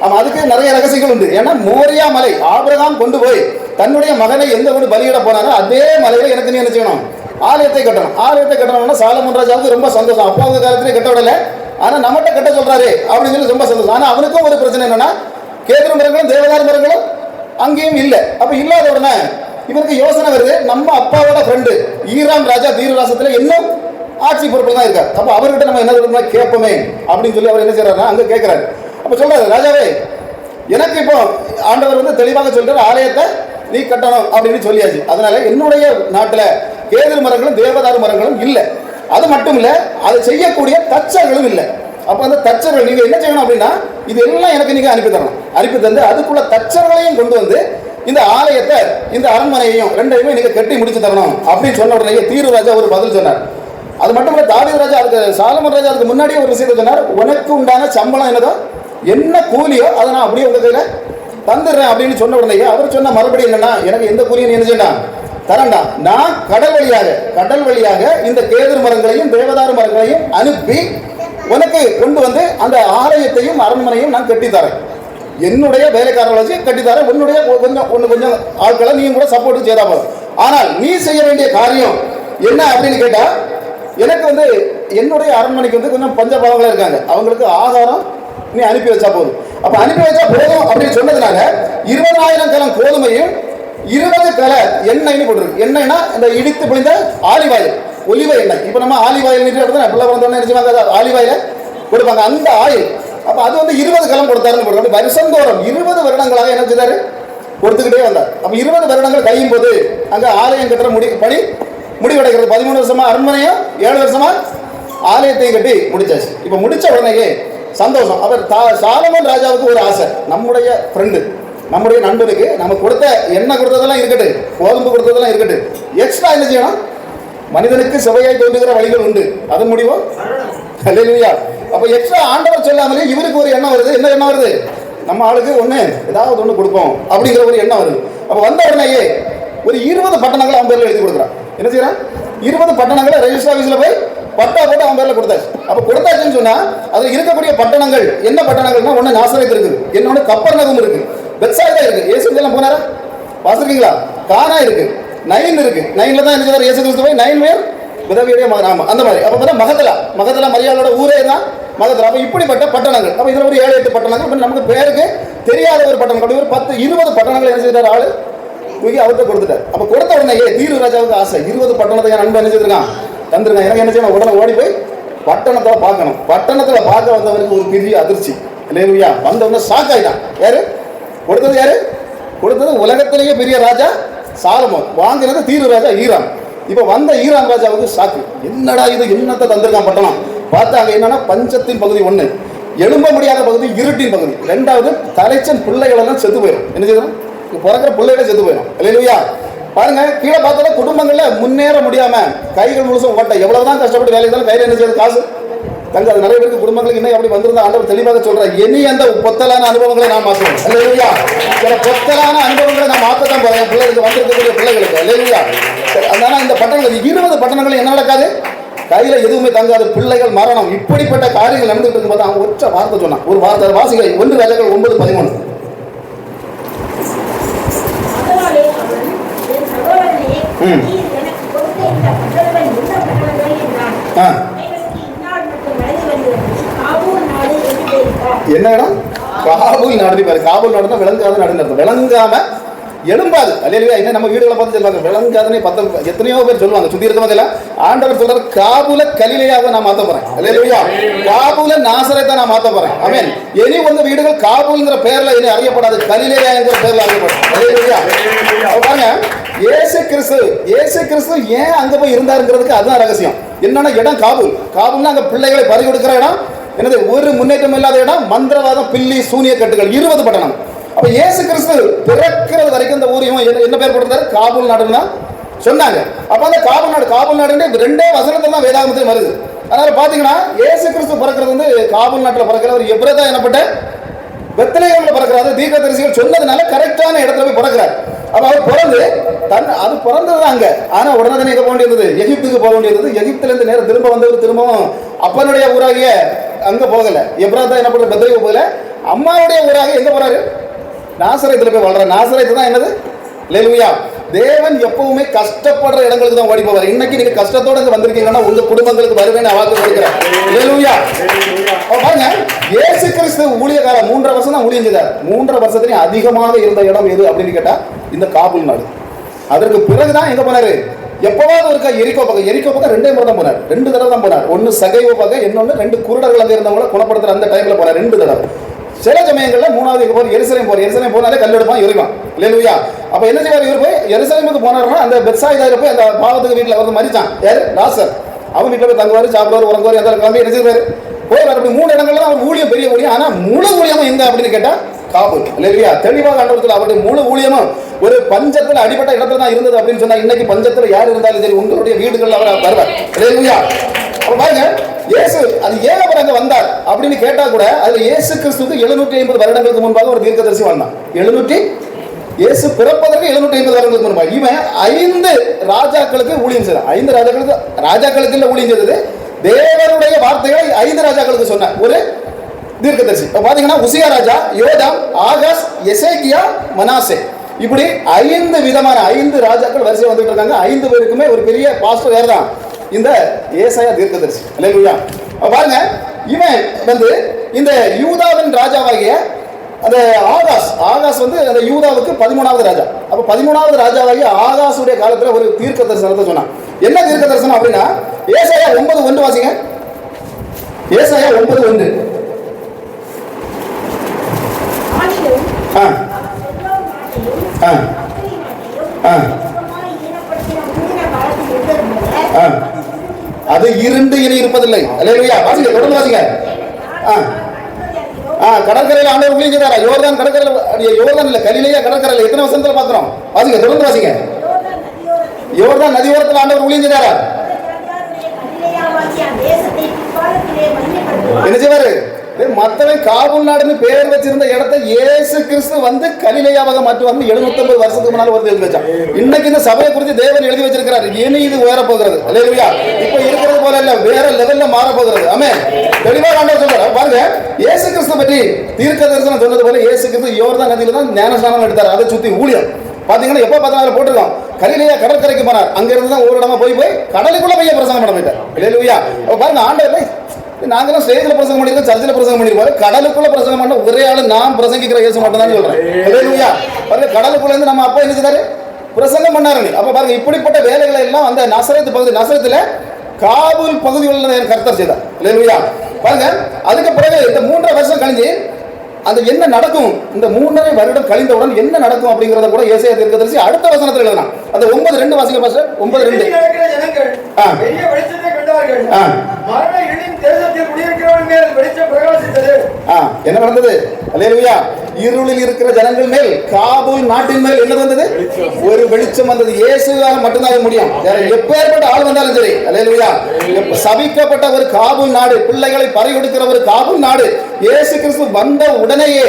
ஆமா, அதுக்கு நிறைய ரகசியங்கள் உண்டு. ஏன்னா மோரியா மலை, ஆபிரகாம் கொண்டு போய் தன்னுடைய மகனை எந்த கொண்டு பலியிட போனாரோ அதே மலையில எனக்கு நீ என்ன செய்யணும்? ஆலயத்தை கட்டணும். ஆலயத்தை கட்டணும்னா சாலமோன் ராஜாவுக்கு ரொம்ப சந்தோஷம். அப்பா அவங்க காலத்திலே கட்ட விடல, ஆனா நம்மகிட்ட கட்ட சொல்றாரு அப்படின்னு சொல்லி ரொம்ப சந்தோஷம். ஆனா அவனுக்கும் ஒரு பிரச்சனை என்னன்னா, கேதுரு மரங்களும் தேவதாரு மரங்களும் அங்கேயும் இல்லை. அப்ப இல்லாத உடனே இவருக்கு யோசனை வருது, நம்ம அப்பாவோட ஃப்ரெண்டு ஈராம் ராஜா தீரு ராசத்துல இன்னும் ஆட்சி பொறுப்பில் தான் இருக்கார். அப்ப அவர்கிட்ட நம்ம என்ன கேட்போமே அப்படின்னு சொல்லி அவர் என்ன செய்யறாருன்னா அங்க கேட்கிறாரு. அப்ப சொல்றாரு, ராஜாவே எனக்கு இப்போ ஆண்டவர் வந்து தெளிவாக சொல்றாரு, ஆலயத்தை நீ கட்டணும் அப்படின்னு சொல்லியாச்சு. அதனால என்னுடைய நாட்டுல கேதுரு மரங்களும் தேவதாரு மரங்களும் இல்லை. அது மட்டும் இல்ல, அதை செய்யக்கூடிய தச்சர்களும் இல்லை. அப்ப அந்த தச்சர்கள் நீங்க என்ன செய்யணும் அப்படின்னா, இது எல்லாம் எனக்கு நீங்க அனுப்பி தரணும். அனுப்பி தந்து அதுக்குள்ள தச்சர்களையும் கொண்டு வந்து இந்த ஆலயத்தை, இந்த அரண்மனையையும் 2ஐயுமே நீங்க கட்டி முடிச்சு தரணும் அப்படின்னு சொன்ன உடனே தீரு ராஜா ஒரு பதில் சொன்னார். அது மட்டும் இல்ல, தாவீது ராஜா அதுக்கு சாலமோன் ராஜா அதுக்கு முன்னாடியே ஒரு விஷயத்தை சொன்னார். உனக்கு உண்டான சம்பளம் என்னதோ, என்ன கூலியோ அதை நான் அப்படியே உங்க கையில தந்துடுறேன் அப்படின்னு சொன்ன உடனே அவர் சொன்ன மறுபடியும் என்னன்னா, எனக்கு எந்த கூலியும் என்ன செய்யலாம் தரண்டா, நான் கடல் வழியாக இந்த கேதுரு மரங்களையும் தேவதாரு மரங்களையும் அனுப்பி உனக்கு கொண்டு வந்து அந்த ஆலயத்தையும் அரண்மனையும் நான் கட்டித்தரேன். என்னுடைய வேலைக்காரர்களை வச்சு கட்டித்தரேன். உன்னுடைய கொஞ்சம் ஆட்களை நீயும் கூட சப்போர்ட் செய்தா போதும். ஆனால் நீ செய்ய வேண்டிய காரியம் என்ன அப்படின்னு கேட்டா, எனக்கு வந்து என்னுடைய அரண்மனைக்கு வந்து கொஞ்சம் பஞ்சபாவங்களா இருக்காங்க, அவங்களுக்கு ஆகாரம் நீ அனுப்பி வச்சா போதும். அப்ப அனுப்பி வச்சா போதும் அப்படின்னு சொன்னதுனால 20,000 கலம் கோதுமையும் 20 கல எண்ணெய்னு போட்டுருக்கு. எண்ணெய்னா இந்த இடித்து பிழிந்த ஆலிவ் ஆயில், ஒலிவ எண்ணெய். இப்ப நம்ம ஆலிவ் ஆயில் பிள்ளை வந்தோன்னு நினைச்சுவாங்க ஆலிவ் ஆயில கொடுப்பாங்க, அந்த ஆயில். அப்ப அது வந்து 20 கலம் கொடுத்தாருன்னு போடுறாங்க. வருஷந்தோறும் 20 வருடங்களாக என்ன செய்தாரு? கொடுத்துக்கிட்டே வந்தார். அப்ப 20 வருடங்கள் கழியும் போது அங்க ஆலயம் கட்டுற பணி முடிவடைகிறது. 13 வருஷமா அரண்மனையும் 7 வருஷமா ஆலயத்தையும் கட்டி முடிச்சாச்சு. இப்ப முடிச்ச உடனேயே சந்தோஷம். அவர் சாலமோன் ராஜாவுக்கு ஒரு ஆசை, நம்முடைய ஃப்ரெண்டு, நம்முடைய நண்பருக்கு நம்ம கொடுத்த எண்ணெய் கொடுத்ததெல்லாம் இருக்கட்டு, கோதுமை கொடுத்ததெல்லாம் இருக்கட்டு, எக்ஸ்ட்ரா என்ன செய்யணும்? மனிதனுக்கு சுவையாய் தோன்றுகிற வழிகள் உண்டு, அதன் முடிவோ அல்லேலூயா. அப்ப எக்ஸ்ட்ரா ஆண்டவர் சொல்லாமலே இவருக்கு ஒரு எண்ணம் வருது. என்ன எண்ணம் வருது? நம்ம ஆளுக்கு ஏதாவது ஒண்ணு கொடுப்போம் அப்படிங்கிற ஒரு எண்ணம் வருது. அப்ப வந்த உடனேயே ஒரு 20 பட்டணங்களை அவன் பேர்ல எழுதி கொடுக்குறான். என்ன செய்யறான்? 20 பட்டணங்களை ரெஜிஸ்டர் ஆபீஸ்ல போய் பட்டா போட்டு அவன் பேர்ல கொடுத்தாச்சு. அப்ப கொடுத்தாச்சுன்னு சொன்னா அதுல இருக்கக்கூடிய பட்டணங்கள் என்ன பட்டணங்கள்னா, ஒண்ணு நாசரேத் இருக்குது, இன்னொன்னு கப்பர்நகும் இருக்கு, பெத்சாயிதா இருக்கு. இயேசு எல்லாம் போனாரா? பாத்துருக்கீங்களா? கானா இருக்கு, நைன் இருக்கு. நைன்ல தான் என்ன இயேசு கிறிஸ்து போய் 9 பேர் விதவியுடைய மகன். ஆமா, அந்த மாதிரி. அப்ப பார்த்தா மகதலா மரியாளோட ஊரே தான் மகதலா. அப்ப இப்படிப்பட்ட பட்டணங்கள். அப்ப இதுல ஒரு 7-8 பட்டணங்கள். நமக்கு பேருக்கு தெரியாத ஒரு பட்டணம். அப்படி ஒரு 10-20 பட்டணங்கள் என்ன செய்தார்? ஆளு தூக்கி அவர்கிட்ட கொடுத்துட்டார். அப்ப கொடுத்த உடனே தீரு ராஜாவுக்கு ஆசை, 20 பட்டணத்தை என் நண்பன் என்ன செய்திருக்கான்? தந்திருக்கான். எனக்கு என்ன செய்யணும்? உடனே ஓடி போய் பட்டணத்துல பார்க்கணும். பட்டணத்துல பார்க்க வந்தவருக்கு ஒரு பெரிய அதிர்ச்சி. இல்லையா? வந்தவங்க ஷாக் ஆயிட்டான். யாரு கொடுத்தது? யாரு கொடுத்தது? உலகத்திலேயே பெரிய ராஜா சாலமோன். வாங்கினது தீரு ராஜா ஈரான். இப்ப வந்த ஈரான் ராஜாவுக்கு ஷாக்கு. என்னடா இது, என்னத்தை தந்திருக்கான் பட்டணம்? பார்த்தாங்க என்னன்னா, பஞ்சத்தின் பகுதி 1, எழும்ப முடியாத பகுதி இருட்டின் பகுதி 2, தலைச்சன் பிள்ளைகள் எல்லாம் செத்து போயிடும். என்ன செய்யணும்? பிறக்கிற பிள்ளைகளே செத்து போயிடும். இல்லையா? பாருங்க, கீழே பார்த்தா குடும்பங்கள்ல முன்னேற முடியாம கைகள் முழுசும் ஓட்ட, எவ்வளவுதான் கஷ்டப்பட்டு வேலை இருந்தாலும் கையில் என்ன செய்யுது? காசு தங்காது. நிறைய பேருக்கு குடும்பங்களுக்கு இன்னும் அப்படி வந்திருந்தா ஆண்டவர் தெளிவாக சொல்றாரு, இனி அந்த பொத்தலான அனுபவங்களை நான் மாற்றுவேன். இல்லையா? சில பொத்தலான அனுபவங்களை நான் மாற்றத்தான் போறேன் பிள்ளைகளுக்கு, வந்திருக்கக்கூடிய பிள்ளைகளுக்கு. இல்லையா? அதனால இந்த பட்டணங்கள் 20 பட்டணங்கள் என்ன நடக்காது? கையில எதுவுமே தங்காது, பிள்ளைகள் மரணம், இப்படிப்பட்ட காரியங்கள் நடந்துட்டு இருக்கும்போது அவன் ஒற்ற வார்த்தை சொன்னான். ஒரு வார்த்தை வாசிக்க 1 ராஜாக்கள் 9:13. என்ன இடம்? காபூல் நாடு. பாரு, காபூல் நாடுனா விளங்காத நாடுன்னு விளங்காம எழும்பாது. அல்லேலூயா. என்ன நம்ம வீடுகளை பார்த்து சொல்லுவாங்க விளங்காதனே. எத்தனையோ பேர் சொல்லுவாங்க சுத்தி இருக்கவங்க எல்லாம். ஆண்டவர் சொல்றாரு, காபூல கலிலேயாவை நான் மாத்த போறேன். அல்லேலூயா. காபூல நாசரேத்தை நான் மாத்த போறேன். ஆமென். இனி உங்க வீடுகள் காபூல்ங்கிற பேர்ல இனி அறியப்படாது, கலிலேயா என்கிற பேர்ல அறியப்படும். அல்லேலூயா. பாருங்க, இயேசு கிறிஸ்து ஏன் அங்க போய் இருந்தாருங்கிறதுக்கு அதுதான் ரகசியம். என்னன்னா, இடம் காபூல். காபூல்னா அங்க பிள்ளைகளை பறி கொடுக்கிற இடம். என்னது? ஒரு முன்னேற்றம் இல்லாத இடம். மந்திரவாதம், பில்லி, சூனிய கட்டுகள் 20 பட்டணம். அப்ப இயேசு கிறிஸ்து பிறக்கிறது வரைக்கும் இந்த ஊரையும் என்ன பேர் போட்டிருந்தாரு? காபூல் நாடுன்னா சொன்னாங்க. அப்ப அந்த காபூல் நாடுன்னு 2 வசனத்துல தான் வேதாகமத்தில் வருது. அதனால பாத்தீங்கன்னா இயேசு கிறிஸ்து பிறக்கிறது வந்து காபூல் நாட்டில் பிறக்கிற ஒரு எப்ரதா எனப்பட்ட பெத்லகேம்ல பிறக்கிறாரு. தீர்க்கதரிசிகள் சொன்னதுனால கரெக்டான இடத்துல போய் பிறக்கிறார். அப்ப அவர் பிறந்து அது பிறந்தது அங்க. ஆனா உடனே எங்க போக வேண்டியது? எகிப்துக்கு போக வேண்டியது. எகிப்துல இருந்து நேரம் திரும்ப வந்தவர் திரும்பவும் அப்பனுடைய ஊராகிய அங்க போகல, எப்ராதா எனப்பட்ட பெத்லகேம் போகல, அம்மாவுடைய ஊராக எங்க போறாரு? நாசரேத்துல போய் வளர்ற. நாசரேத்து தான் என்னது? அல்லேலூயா. தேவன் எப்பவுமே கஷ்டப்படுற இடங்களுக்கு தான் ஓடி போவார். இன்னைக்கு நீங்க கஷ்டத்தோட இங்க வந்திருக்கீங்கன்னா உங்க குடும்பங்களுக்கு வருவேன்னு வாக்கு கொடுக்கிறேன். அல்லேலூயா. பாருங்க, இயேசு கிறிஸ்து ஊழியக்காரர் 3.5 வருஷம் தான் ஊழியம் செய்தார். 3.5 வருஷத்துலயும் அதிகமாக இருந்த இடம் எது அப்படின்னு கேட்டா இந்த காபூல் நாடு. அதற்கு பிறகுதான் எங்க போனாரு? எப்பவாவது ஒருக்கா எரிக்கோ பக்கம் 2 முறை தான் போனார். 2 தடவை தான் போனார். ஒன்னு சகைவோ பக்கம், இன்னொன்னு 2 குருடர்கள் அங்க இருந்தவங்களை குணப்படுத்துற அந்த டைம்ல போனார் 2 தடவை. சில சமயங்கள்ல 3வது போய் எருசலேம் போனாலே கல்லெடுப்பான் எரிவான். இல்லையா? அப்ப என்ன செய்வார்? இவர் போய் எருசலேமுக்கு போனாருன்னா அந்த பெத்சாயிதால போய் அந்த பாவத்துக்கு வீட்டுல வந்து மரிச்சான். யாரு? லாசர். அவன் வீட்டுல போய் தங்குவாரு, சாப்பிடுவாரு, உறங்குவாரு, எந்த கிளம்பி என்ன செய்வாரு? போயிடுவார். அப்படி 3 இடங்கள்ல அவர் ஊழியம், பெரிய ஊழியம். ஆனா முழு ஊழியமும் எங்க அப்படின்னு கேட்டா காபூல். இல்லையா? தெளிவாக ஆண்டவரத்துல அவருடைய முழு ஊழியமும் ஒரு பஞ்சத்துல அடிப்பட்ட இடத்துல தான் இருந்தது அப்படின்னு சொன்னா, இன்னைக்கு பஞ்சத்துல யார் இருந்தாலும் சரி உங்களுடைய வீடுகள் அவர் வருவார். இல்லையா? அப்ப பாருங்க, இயேசு அது ஏன் அவர் அங்க வந்தார் அப்படின்னு கேட்டா கூட அதுல இயேசு கிறிஸ்துக்கு 750 வருடங்களுக்கு முன்பாக ஒரு தீர்க்கதரிசி வந்தான். இயேசு பிறப்பதற்கு 750 வருடங்களுக்கு முன்பாக இவன் 5 ராஜாக்களுக்கு ஊழியம் செய்தான். 5 ராஜாக்களுக்கு இல்ல ஊழியம் செய்தது, தேவனுடைய வார்த்தைகளை 5 ராஜாக்களுக்கு சொன்ன ஒரு தீர்க்கதரிசி. பாத்தீங்கன்னா உசியா ராஜா, யோதாம், ஆகாஸ், எசேக்கியா, மனாசே, இப்படி 5 விதமான 5 ராஜாக்கள் வரிசை வந்துட்டு இருக்காங்க. 5 பேருக்குமே ஒரு பெரிய பாஸ்டர் வேற தான் இந்த ஏசாயா தீர்க்கதரிசி. அல்லேலூயா. பாருங்க, இவன் வந்து இந்த யூதாவின் ராஜாவாகிய அந்த ஆகாஸ் வந்து அந்த யூதாவுக்கு 13வது ராஜா. அப்ப 13வது ராஜாவாகிய ஆகாசுடைய காலத்துல ஒரு தீர்க்க தரிசனத்தை சொன்னான். என்ன தீர்க்க தரிசனம் அப்படின்னா, ஏசாயா 9:1 வாசிங்க. ஏசாயா 9:1. அது இருண்டு இனி இருப்பதில்லை. அல்லேலூயா. வாசிங்க, தொடர்ந்து வாசிங்க. கடற்கரையில் ஆண்டவர் ஊழியம் செய்தாரா? யோர்தான் கடற்கரையில், யோர்தான் இல்ல, கலிலேயா கடற்கரையில். எத்தனை வசனத்துல பாக்குறோம்? வாசிங்க, தொடர்ந்து வாசிங்க. யோர்தான் நதியோரத்தில் ஆண்டவர் ஊழியம் செய்தாரா? என்ன செய்வாரு? மத்தவன் காபூல் நாடுன்னு பேர் வச்சிருந்த இடத்தை இயேசு கிறிஸ்து வந்து கலிலேயாவாக மாற்றுவாங்க. 750 வருஷத்துக்கு முன்னால வந்து எழுதி வச்சான். இன்னைக்கு இந்த சபையை குறித்து தேவன் எழுதி வச்சிருக்கிறார். இனி இது உயர போகிறது. அல்லேலூயா. இப்ப இருக்கிறது போல இல்ல, வேற லெவல்ல மாற போகிறது. ஆமென். தெளிவாக ஆண்டவர் சொல்றார். பாருங்க, இயேசு கிறிஸ்து பற்றி தீர்க்க தரிசனம் சொன்னது போல இயேசு கிறிஸ்து யோர்தான் நதியில தான் ஞானஸ்நானம் எடுத்தார். அதை சுத்தி ஊழியம் பாத்தீங்கன்னா எப்ப பார்த்தாலும் போட்டுருக்கோம். கலிலேயா கடற்கரைக்கு போனார். அங்க இருந்து தான் ஒரு இடமா போய் கடலுக்குள்ள போய் பிரசங்கம் பண்ண போயிட்டார். அல்லேலூயா. பாருங்க, ஆண்டவர் நாங்களாம் ஸ்டேஜ்ல பிரசங்கம் பண்ணிருக்கோம், சர்ச்சில் பிரசங்கம் பண்ணிருக்கோம். கடலுக்குள்ள பிரசங்கம் பண்ண ஒரே ஆளு நான் பிரசங்கிக்கிற இயேசு மட்டும் தான் சொல்றேன். அல்லேலூயா. பாருங்க, கடலுக்குள்ள இருந்து நம்ம அப்பா என்ன செய்தாரு? பிரசங்கம் பண்ணாரு. அப்ப பாருங்க, இப்படிப்பட்ட வேலைகளை எல்லாம் அந்த நசரேத் பகுதி, நசரேத்துல காபூல் பகுதிகளில் கர்த்தர் செய்தார். அல்லேலூயா. பாருங்க, அதுக்கு பிறகு இந்த 3.5 வருஷம் கழிஞ்சு அது என்ன நடக்கும், இந்த 3.5 வருடம் கழிந்தவுடன் என்ன நடக்கும் அப்படிங்கறத கூட ஏசாயா தீர்க்கதரிசி அடுத்த வசனத்துல எழுதினான். அந்த 9:2 வாசிங்க பாஸ்டர். 9:2. பெரிய வெளிச்சத்தை கண்டார்கள். மரண இருளின் தேசத்தில் குடியிருக்கிறவர்கள் மேல் வெளிச்சம் பிரகாசித்தது. என்ன நடந்தது? அல்லேலூயா. இருளில் இருக்கிற ஜனங்கள் மேல், காபூல் நாட்டின் மேல் என்ன வந்தது? ஒரு வெளிச்சம் வந்தது. இயேசுவால் மட்டும்தான் முடியும். எப்பேற்பட்ட ஆள் வந்தாலும் சரி. அல்லேலூயா. சபிக்கப்பட்ட ஒரு காபூல் நாடு, பிள்ளைகளை பறிகொடுக்கிற ஒரு காபூல் நாடு, இயேசு கிறிஸ்து வந்த உடனேயே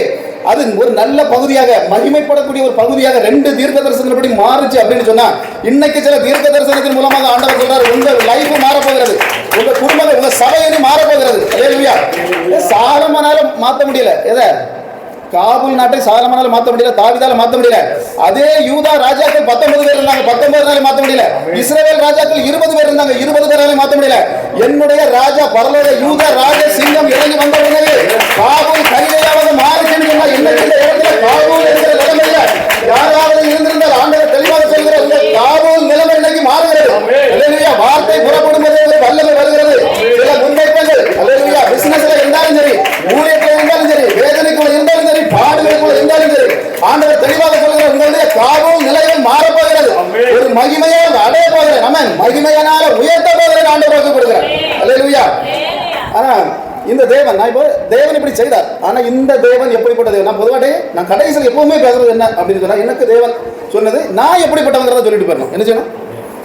அது ஒரு நல்ல பகுதியாக, மகிமைப்படக்கூடிய ஒரு பகுதியாக 2 தீர்க்க தரிசனப்படி மாறுச்சு அப்படின்னு சொன்னா, இன்னைக்கு சில தீர்க்க தரிசனத்தின் மூலமாக ஆண்டவர் சொல்றாரு, உங்க லைஃப் மாற போகிறது, உங்க குடும்பம், உங்க சபையை மாற போகிறது. அல்லேலூயா. சாலமோனால மாத்த முடியல. எதை? காபூல் நாட்டை சாலமோனால மாத்த முடியல, தாவீதால மாத்த முடியல. அதே யூதா ராஜாக்கள் 19 பேர் இருந்தாங்க, 19 பேரால மாத்த முடியல. இஸ்ரவேல் ராஜாக்கள் 20 பேர் இருந்தாங்க, 20 பேரால மாத்த முடியல. என்னுடைய ராஜா, பரலோக யூதா ராஜ சிங்கம் இறங்கி வந்த உடனே காபூல் கலிலேயாவாக மாறுச்சுன்னு சொன்னா, இன்னைக்கு இந்த இடத்துல காபூல் என்கிற நிலைமையில யாராவது இருந்திருந்தால் ஆண்டவர் தெளிவாக சொல்கிற இந்த காபூல் நிலைமை இன்னைக்கு மாறுகிறது. அல்லேலூயா. வார்த்தை புறப்படும் போது வல்லமை வருகிறது. சில முன்னேற்றங்கள், அல்லேலூயா, பிசினஸ்ல இருந்தாலும் சரி, ஊழியத்தில் இருந்தாலும் சரி, வேதனைக்குள்ள இருந்தாலும் சரி, பாடுகளுக்குள்ள இருந்தாலும் சரி, ஆண்டவர் தெளிவாக சொல்கிற உங்களுடைய காபூல் நிலைகள் மாறப்போகிறது. ஒரு மகிமையால் அடைய போகிறது. ஆமென். மகிமையினால உயர்த்த போகிறது ஆண்டவர் வாக்கு கொடுக்கிறார். அல்லேலூயா. ஆனா இந்த தேவன், நான் இப்போ தேவன் இப்படி செய்தார். ஆனா இந்த தேவன் எப்படிப்பட்ட தேவன்? நான் பொதுவாக நான் கடைசியில் எப்பவுமே பேசுறது என்ன அப்படின்னு சொன்னா, எனக்கு தேவன் சொன்னது நான் எப்படிப்பட்டவங்கிறத சொல்லிட்டு போயிடணும். என்ன செய்யணும்?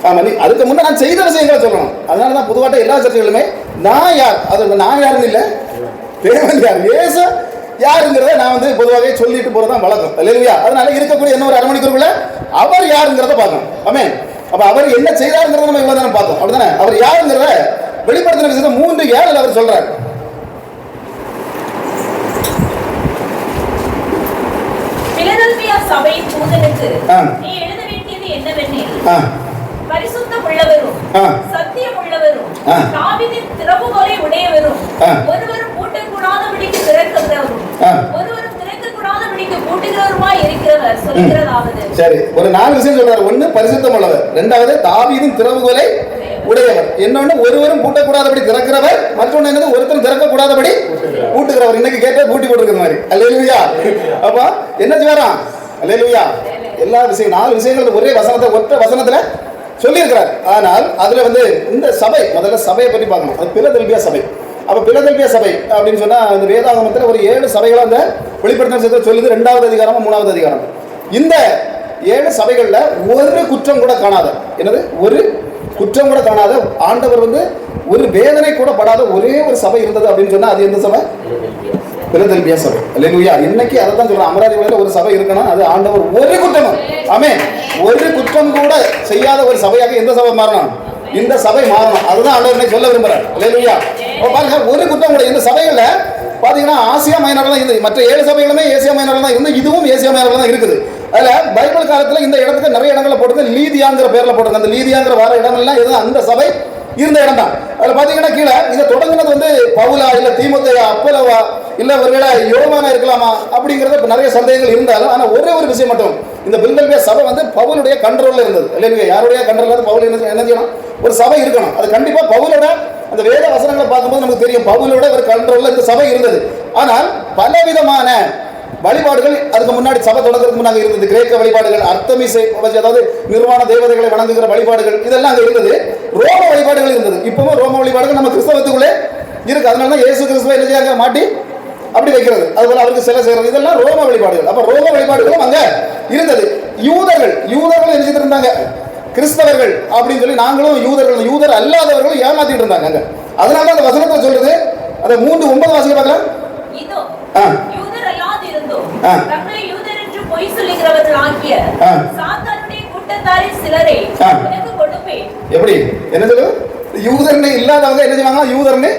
ஆமா, நீ அதுக்கு முன்னே நான் செய்த விஷயங்களை சொல்லணும். அதனால தான் பொதுவாக எல்லா சர்ச்சைகளுமே நான் யார், அது நான் யாருன்னு இல்லை, தேவன் யார், இயேசு யாருங்கிறத நான் பொதுவாக சொல்லிட்டு போறதான் வழக்கம். அல்லேலூயா. அதனால இருக்கக்கூடிய இன்னொரு 1/2 மணிக்குள்ள அவர் யாருங்கிறத பார்க்கணும். ஆமென். அப்ப அவர் என்ன செய்தாருங்கிறத நம்ம இவ்வளவு நேரம் பார்த்தோம். அப்படிதானே? அவர் யாருங்கிறத வெளிப்படுத்தின விஷயத்தை 3:7 அவர் சொல்றாரு. பிலதெல்பியா சபையின் தூதனுக்கு நீ எழுத வேண்டியது என்னவெனில், பரிசுத்தம் உள்ளவரும் சத்தியம் உள்ளவரும் தாவீதின் திறவுகோலை உடையவரும் ஒருவரும் பூட்டக்கூடாதபடிக்கு திறக்கிறவரும் ஒருவரும் திறக்கக்கூடாதபடிக்கு பூட்டுகிறவருமாய் இருக்கிறவர் சொல்கிறதாவது. சரி, ஒரு 4 விஷயம் சொல்றாரு. 1 பரிசுத்தம் உள்ளவர், 2வது தாவீதின் திறவுகோலை உடையவர், இன்னொன்னு ஒருவரும் பூட்டக்கூடாதபடி திறக்கிறவர், மற்றொன்னு என்னது? ஒருத்தரும் திறக்கக்கூடாதபடி பூட்டுகிறவர். இன்னைக்கு கேட்ட பூட்டி போட்டுருக்கிற மாதிரி. அல்லேலூயா. அப்ப என்ன செய்வாராம்? அல்லேலூயா. எல்லா விஷயம் 4 விஷயங்கள் ஒரே வசனத்தை, ஒற்ற வசனத்துல சொல்லி இருக்கிறார். ஆனால் அதுல இந்த சபை, முதல்ல சபையை பற்றி பார்க்கணும். அது பிலதெல்பியா சபை. அப்ப பிலதெல்பியா சபை அப்படின்னு சொன்னா, அந்த வேதாகமத்துல ஒரு 7 சபைகளை அந்த வெளிப்படுத்தின சொல்லுது. 2வது அதிகாரம், 3வது அதிகாரம். இந்த 7 சபைகள்ல ஒரு குற்றம் கூட காணாத, என்னது? ஒரு குற்றம் கூட காணாத, ஆண்டவர் ஒரு வேதனை கூட படாத ஒரே ஒரு சபை இருந்தது அப்படின்னு சொன்னா, அது எந்த சபை? பிலதெல்பியா சபை. அல்லேலூயா. இன்னைக்கு அதை தான் சொல்றேன். அமராவதியில ஒரு சபை இருக்கணும், அது ஆண்டவர் ஒரு குற்றமும், ஆமென், ஒரு குற்றம் கூட செய்யாத ஒரு சபையாக எந்த சபை மாறணும்? இந்த சபை மாறணும். அதுதான் ஆண்டவர் சொல்ல விரும்புறார். அல்லேலூயா. பாருங்க, ஒரு குற்றம் கூட இந்த சபைகள்ல பாத்தீங்கன்னா ஆசியா மைனர்ல தான் இருந்தது. மற்ற 7 சபைகளுமே ஏசியா மைனர்ல தான் இருந்து, இதுவும் ஏசியா மைனர்ல தான் இருக்குது. அதுல பைபிள் காலத்துல இந்த இடத்துக்கு நிறைய இடங்களை போட்டு லீதியாங்கிற பேர்ல போட்டு, அந்த லீதியாங்கிற வர இடமெல்லாம் எது? அந்த சபை இருந்த இடம் தான். அதுல பாத்தீங்கன்னா கீழே இதை தொடங்கினது பவுலா, இல்ல தீமோத்தேயா, அப்போலோவா, இல்ல ஒருவேளை யோவானா இருக்கலாமா அப்படிங்கறது நிறைய சந்தேகங்கள் இருந்தாலும், ஆனா ஒரே ஒரு விஷயம் மட்டும், இந்த பிலதெல்பியா சபை பவுலுடைய கண்ட்ரோல்ல இருந்தது. இல்லையா? யாருடைய கண்ட்ரோல்ல? பவுல் என்ன செய்யணும்? ஒரு சபை இருக்கணும். அது கண்டிப்பா பவுலோட அந்த வேத வசனங்களை பார்க்கும்போது நமக்கு தெரியும், பவுலோட ஒரு கண்ட்ரோல்ல இந்த சபை இருந்தது. ஆனால் பலவிதமான வழிபாடுகள் அதுக்கு முன்னாடி சபை தொடங்குறதுக்கு முன்னாடி இருந்தது. கிரேக்க வழிபாடுகள், அர்த்தமிசை, அதாவது நிர்வாண தேவதைகளை வணங்குகிற வழிபாடுகள், இதெல்லாம் அங்க இருந்தது. ரோம வழிபாடுகள் இருந்தது. இப்பவும் ரோம வழிபாடுகள் நம்ம கிறிஸ்தவத்துக்குள்ளே இருக்கு. அதனால தான் இயேசு கிறிஸ்துவை என்ன செய்யாங்க? மாட்டி அப்படி வைக்கிறது. அதுபோல அவருக்கு சிலை செய்யறது, இதெல்லாம் ரோம வழிபாடுகள். அப்ப ரோம வழிபாடுகளும் அங்க இருந்தது. யூதர்கள் என்ன செய்திருந்தாங்க? கிறிஸ்தவர்கள் அப்படின்னு சொல்லி நாங்களும் யூதர்கள், யூதர் அல்லாதவர்களும் ஏமாத்திட்டு இருந்தாங்க அங்க. அதனால அந்த வசனத்தை சொல்றது அதை 3:9 வாசிக்க பார்க்கலாம். இதோ யூதர் அல்லாதிருந்தோம் தங்களை யூதர் என்று பொய் சொல்லுகிறவர்கள் ஆகிய சாத்தானுடைய கூட்டத்தாரில் சிலரை உனக்கு கொடுப்பேன். எப்படி என்ன சொல்லு? யூதர்னு இல்லாதவங்க என்ன செய்வாங்க? யூதர்னு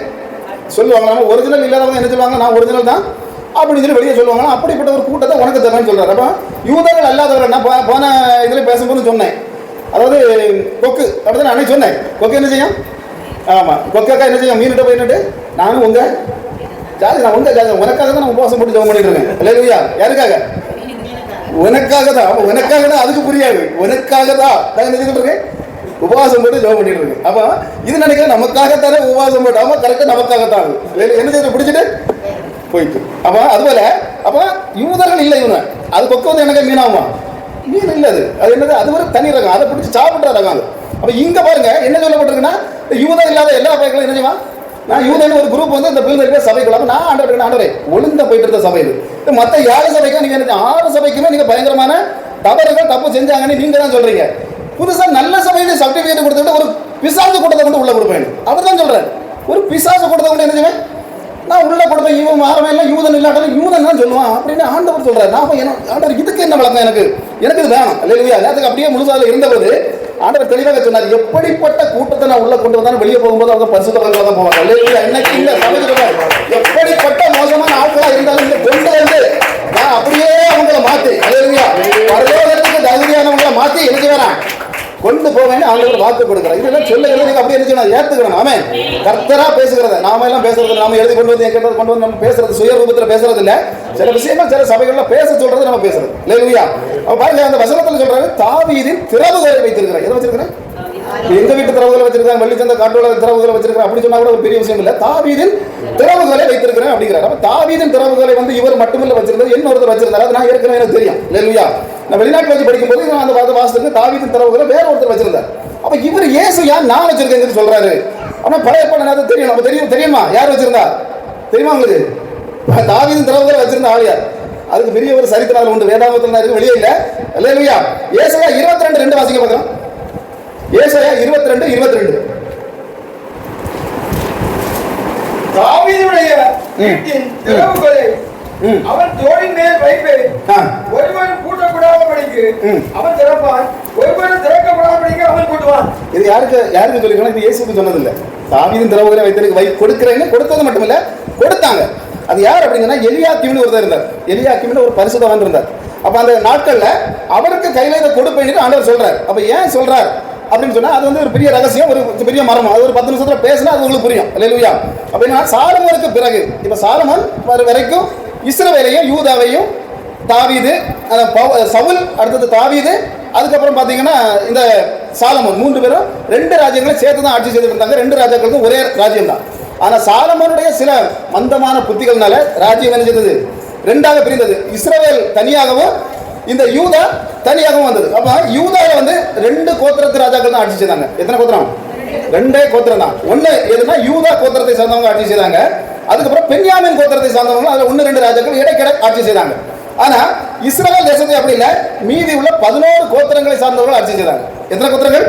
சொல்லுவாங்க. நம்ம ஒரிஜினல் இல்லாதவங்க என்ன சொல்லுவாங்க? நான் ஒரிஜினல் தான் அப்படின்னு சொல்லி வெளியே சொல்லுவாங்க. அப்படிப்பட்ட ஒரு கூட்டத்தை உனக்கு தரேன்னு சொல்றாரு. அப்ப யூதர்கள் அல்லாதவர்கள் நான் போன இதுல பேசும்போது சொன்னேன். அதாவது கொக்கு அப்படிதான் அன்னைக்கு சொன்னேன். கொக்கு என்ன செய்யும்? ஆமா, கொக்கக்கா என்ன செய்யும்? மீன்கிட்ட போயிட்டு நானும் உங்க ஜாதி, நான் உங்க ஜாதி, உனக்காக தான் நான் உபவாசம் போட்டு ஜெபம் பண்ணிட்டு இருக்கேன். இல்லையா? யாருக்காக? உனக்காக தான். உனக்காக தான். அதுக்கு புரியாது. உனக்காக தான் நான் என்ன செஞ்சுட்டு இருக்கேன்? உபவாசம் போட்டு ஜெபம் பண்ணிட்டு இருக்கேன். அப்ப இது நினைக்கிறேன் நமக்காகத்தானே உபவாசம் போட்டு. ஆமா, கரெக்டா நமக்காகத்தான். என்ன செய்ய பிடிச்சிட்டு போயிட்டு. அப்ப அதுபோல அப்ப யூதர்கள் இல்லை இவங்க. அது கொக்கு வந்து எனக்கு மீனாகுமா? மீன் இல்லை. அது என்னது? அது ஒரு தனி ரகம். அதை பிடிச்சி சாப்பிட்ற ரகம் அது. அப்ப இங்க பாருங்க என்ன சொல்லப்பட்டிருக்குன்னா, யூதம் இல்லாத எல்லா பையங்களும் என்ன செய்வான்? நான் யூதன் ஒரு குரூப் வந்து இந்த பில் இருக்க சபைக்குள்ள நான் ஆண்டவரே ஒழுங்கா போயிட்டு இருந்த சபை இது. மற்ற 7 சபைக்கும் நீங்க 6 சபைக்குமே நீங்க பயங்கரமான தவறுகள் தப்பு செஞ்சாங்கன்னு நீங்க தான் சொல்றீங்க. புதுசா நல்ல சபையில சர்டிபிகேட் கொடுத்துட்டு ஒரு பிசாசு கூட்டத்தை கொண்டு உள்ள கொடுப்பேன். அவர் தான் சொல்றாரு. ஒரு பிசாசு கூட்டத்தை கொண்டு என்ன செய்வேன்? நான் உள்ள கொடுப்பேன். இவன் மாறவே இல்லை, யூதன் இல்லாட்டாலும் யூதன் தான் சொல்லுவான் அப்படின்னு ஆண்டவர் சொல்றாரு. நான் ஆண்டவர் இதுக்கு என்ன வழக்கம்? எனக்கு இது வேணும். இல்லையா? எல்லாத்துக்கு அப்படியே முழுசாக இருந்தபோது ஆண்டவர் தெளிவாக சொன்னார், எப்படிப்பட்ட கூட்டத்தை நான் உள்ள கொண்டு வந்தாலும் வெளியே போகும்போது அவங்க பரிசுத்தவங்களா தான் போவாங்க. இல்லையா? இன்னைக்கு இந்த சமயத்துல எப்படிப்பட்ட மோசமான ஆட்களா இருந்தாலும் இங்க கொண்டு வந்து நான் அப்படியே அவங்களை மாத்தி, இல்லையா, பரலோகத்துக்கு தகுதியானவங்களை மாத்தி எனக்கு வேணாம் கொண்டு போவேன்னு ஆண்டவர் வாக்கு கொடுக்குறாரு. இதெல்லாம் சொல்லுகிறது நீங்க அப்படியே என்ன ஏத்துக்கணும். ஆமென். கர்த்தரா பேசுகிறத நாம எல்லாம் பேசுறது, நாம எழுதி கொண்டு வந்து கொண்டு வந்து நம்ம பேசுறது சுய ரூபத்துல பேசுறது இல்ல. சில விஷயங்கள் சில சபைகள்ல பேச சொல்றது நம்ம பேசுறது. இல்லையா? பாருங்க அந்த வசனத்துல சொல்றாரு, தாவீதின் திறவுகளை வைத்திருக்கிறார். எதை வச்சிருக்கிறேன்? எங்க வீட்டு திறவுகளை வச்சிருக்காங்க, வள்ளிச்சந்த காட்டோட திறவுகளை வச்சிருக்காங்க அப்படி சொன்னா கூட ஒரு பெரிய விஷயம் இல்ல. தாவீதின் திறவுகளை வைத்திருக்கிறேன் அப்படிங்கிறார். அப்ப தாவீதின் திறவுகளை வந்து இவர் மட்டுமில்ல வச்சிருந்தது, இன்னொருத்தர் வச்சிருந்தாரு. அது நான் ஏற்கனவே எனக்கு தெரியும். இல்லையா? நான் வெளிநாட்டில் வச்சு படிக்கும்போது நான் அந்த வாசத்துக்கு தாவீதின் திறவுகளை வேற ஒருத்தர் வச்சிருந்தார். அப்ப இவர் இயேசு யார் நான் வச்சிருக்கேன்னு சொல்றாரு. ஆனா பழைய ஏற்பாடு தெரியும். நம்ம தெரியுமா யார் வச்சிருந்தா? தெரியுமா உங்களுக்கு? தாவீதின் திறவுகளை வச்சிருந்த ஆள் யார்? அதுக்கு பெரிய ஒரு சரித்திரம் உண்டு. வேதாகமத்துல இருக்கு, வெளியே இல்ல. இல்லையா? ஏசாயா 22:2 வாசிக்க பார்க்கலாம். ஏசாயா 22:22 தாவீதுடைய வீட்டின் திறவுகளை அவன் தோளின் மேல் வைப்பேன், ஒருவன் பூட்டக்கூடாதபடிக்கு அவன் திறப்பான், ஒருவன் திறக்கப்படாதபடிக்கு அவன் பூட்டுவான். இது யாருக்கு சொல்லிருக்கணும்? இது இயேசுக்கு சொன்னதில்லை. தாவீதின் திறவுகளை வைத்திருக்கு கொடுக்கிறேன்னு கொடுத்தது மட்டுமில்ல, கொடுத்தாங்க. அது யார் அப்படின்னா எலியாக்கீம்னு ஒருத்தர் இருந்தார். எலியாக்கீம்னு ஒரு பரிசுத்தவான் இருந்தார். அப்ப அந்த நாட்கள்ல அவருக்கு கையில இதை கொடுப்பேன்னு ஆண்டவர் சொல்றார். அப்ப ஏன் சொல்றார் அப்படின்னு சொன்னா அது வந்து ஒரு பெரிய ரகசியம், ஒரு பெரிய மர்மம். அது ஒரு 10 நிமிஷத்துல பேசினா அது உங்களுக்கு புரியும். அல்லேலூயா. அப்படின்னா சாலமோனுக்கு பிறகு இப்ப சாலமோன் வரைக்கும் இஸ்ரவேலையும் யூதாவையும் தாவீது, சவுல், அடுத்தது தாவீது, அதுக்கப்புறம் பாத்தீங்கன்னா இந்த சாலமோன் 3 பேரும் 2 ராஜ்யங்களை சேர்த்து தான் ஆட்சி செய்துட்டு இருந்தாங்க. 2 ராஜாக்களுக்கும் ஒரே ராஜ்யம் தான். ஆனா சாலமோனுடைய சில மந்தமான புத்திகள்னால ராஜ்யம் என்ன செய்தது? 2ஆக பிரிந்தது. இஸ்ரவேல் தனியாகவும் இந்த யூதா தனியாகவும் வந்தது. அப்ப யூதாவை வந்து 2 கோத்திரத்து ராஜாக்கள் தான் ஆட்சி செய்தாங்க. எத்தனை கோத்திரம்? 2 கோத்திரம் தான். ஒண்ணு எதுனா யூதா கோத்திரத்தை சார்ந்தவங்க ஆட்சி செய்தாங்க. அதுக்கப்புறம் பென்யாமின் கோத்திரத்தை சார்ந்தவங்க அதுல 1-2 ராஜாக்கள் இடைக்கிட ஆட்சி செய்தாங்க. ஆனா இஸ்ரவேல் தேசத்தை அப்படி இல்ல, மீதி உள்ள 11 கோத்திரங்களை சார்ந்தவர்கள் ஆட்சி செய்தாங்க. எத்தனை கோத்திரங்கள்?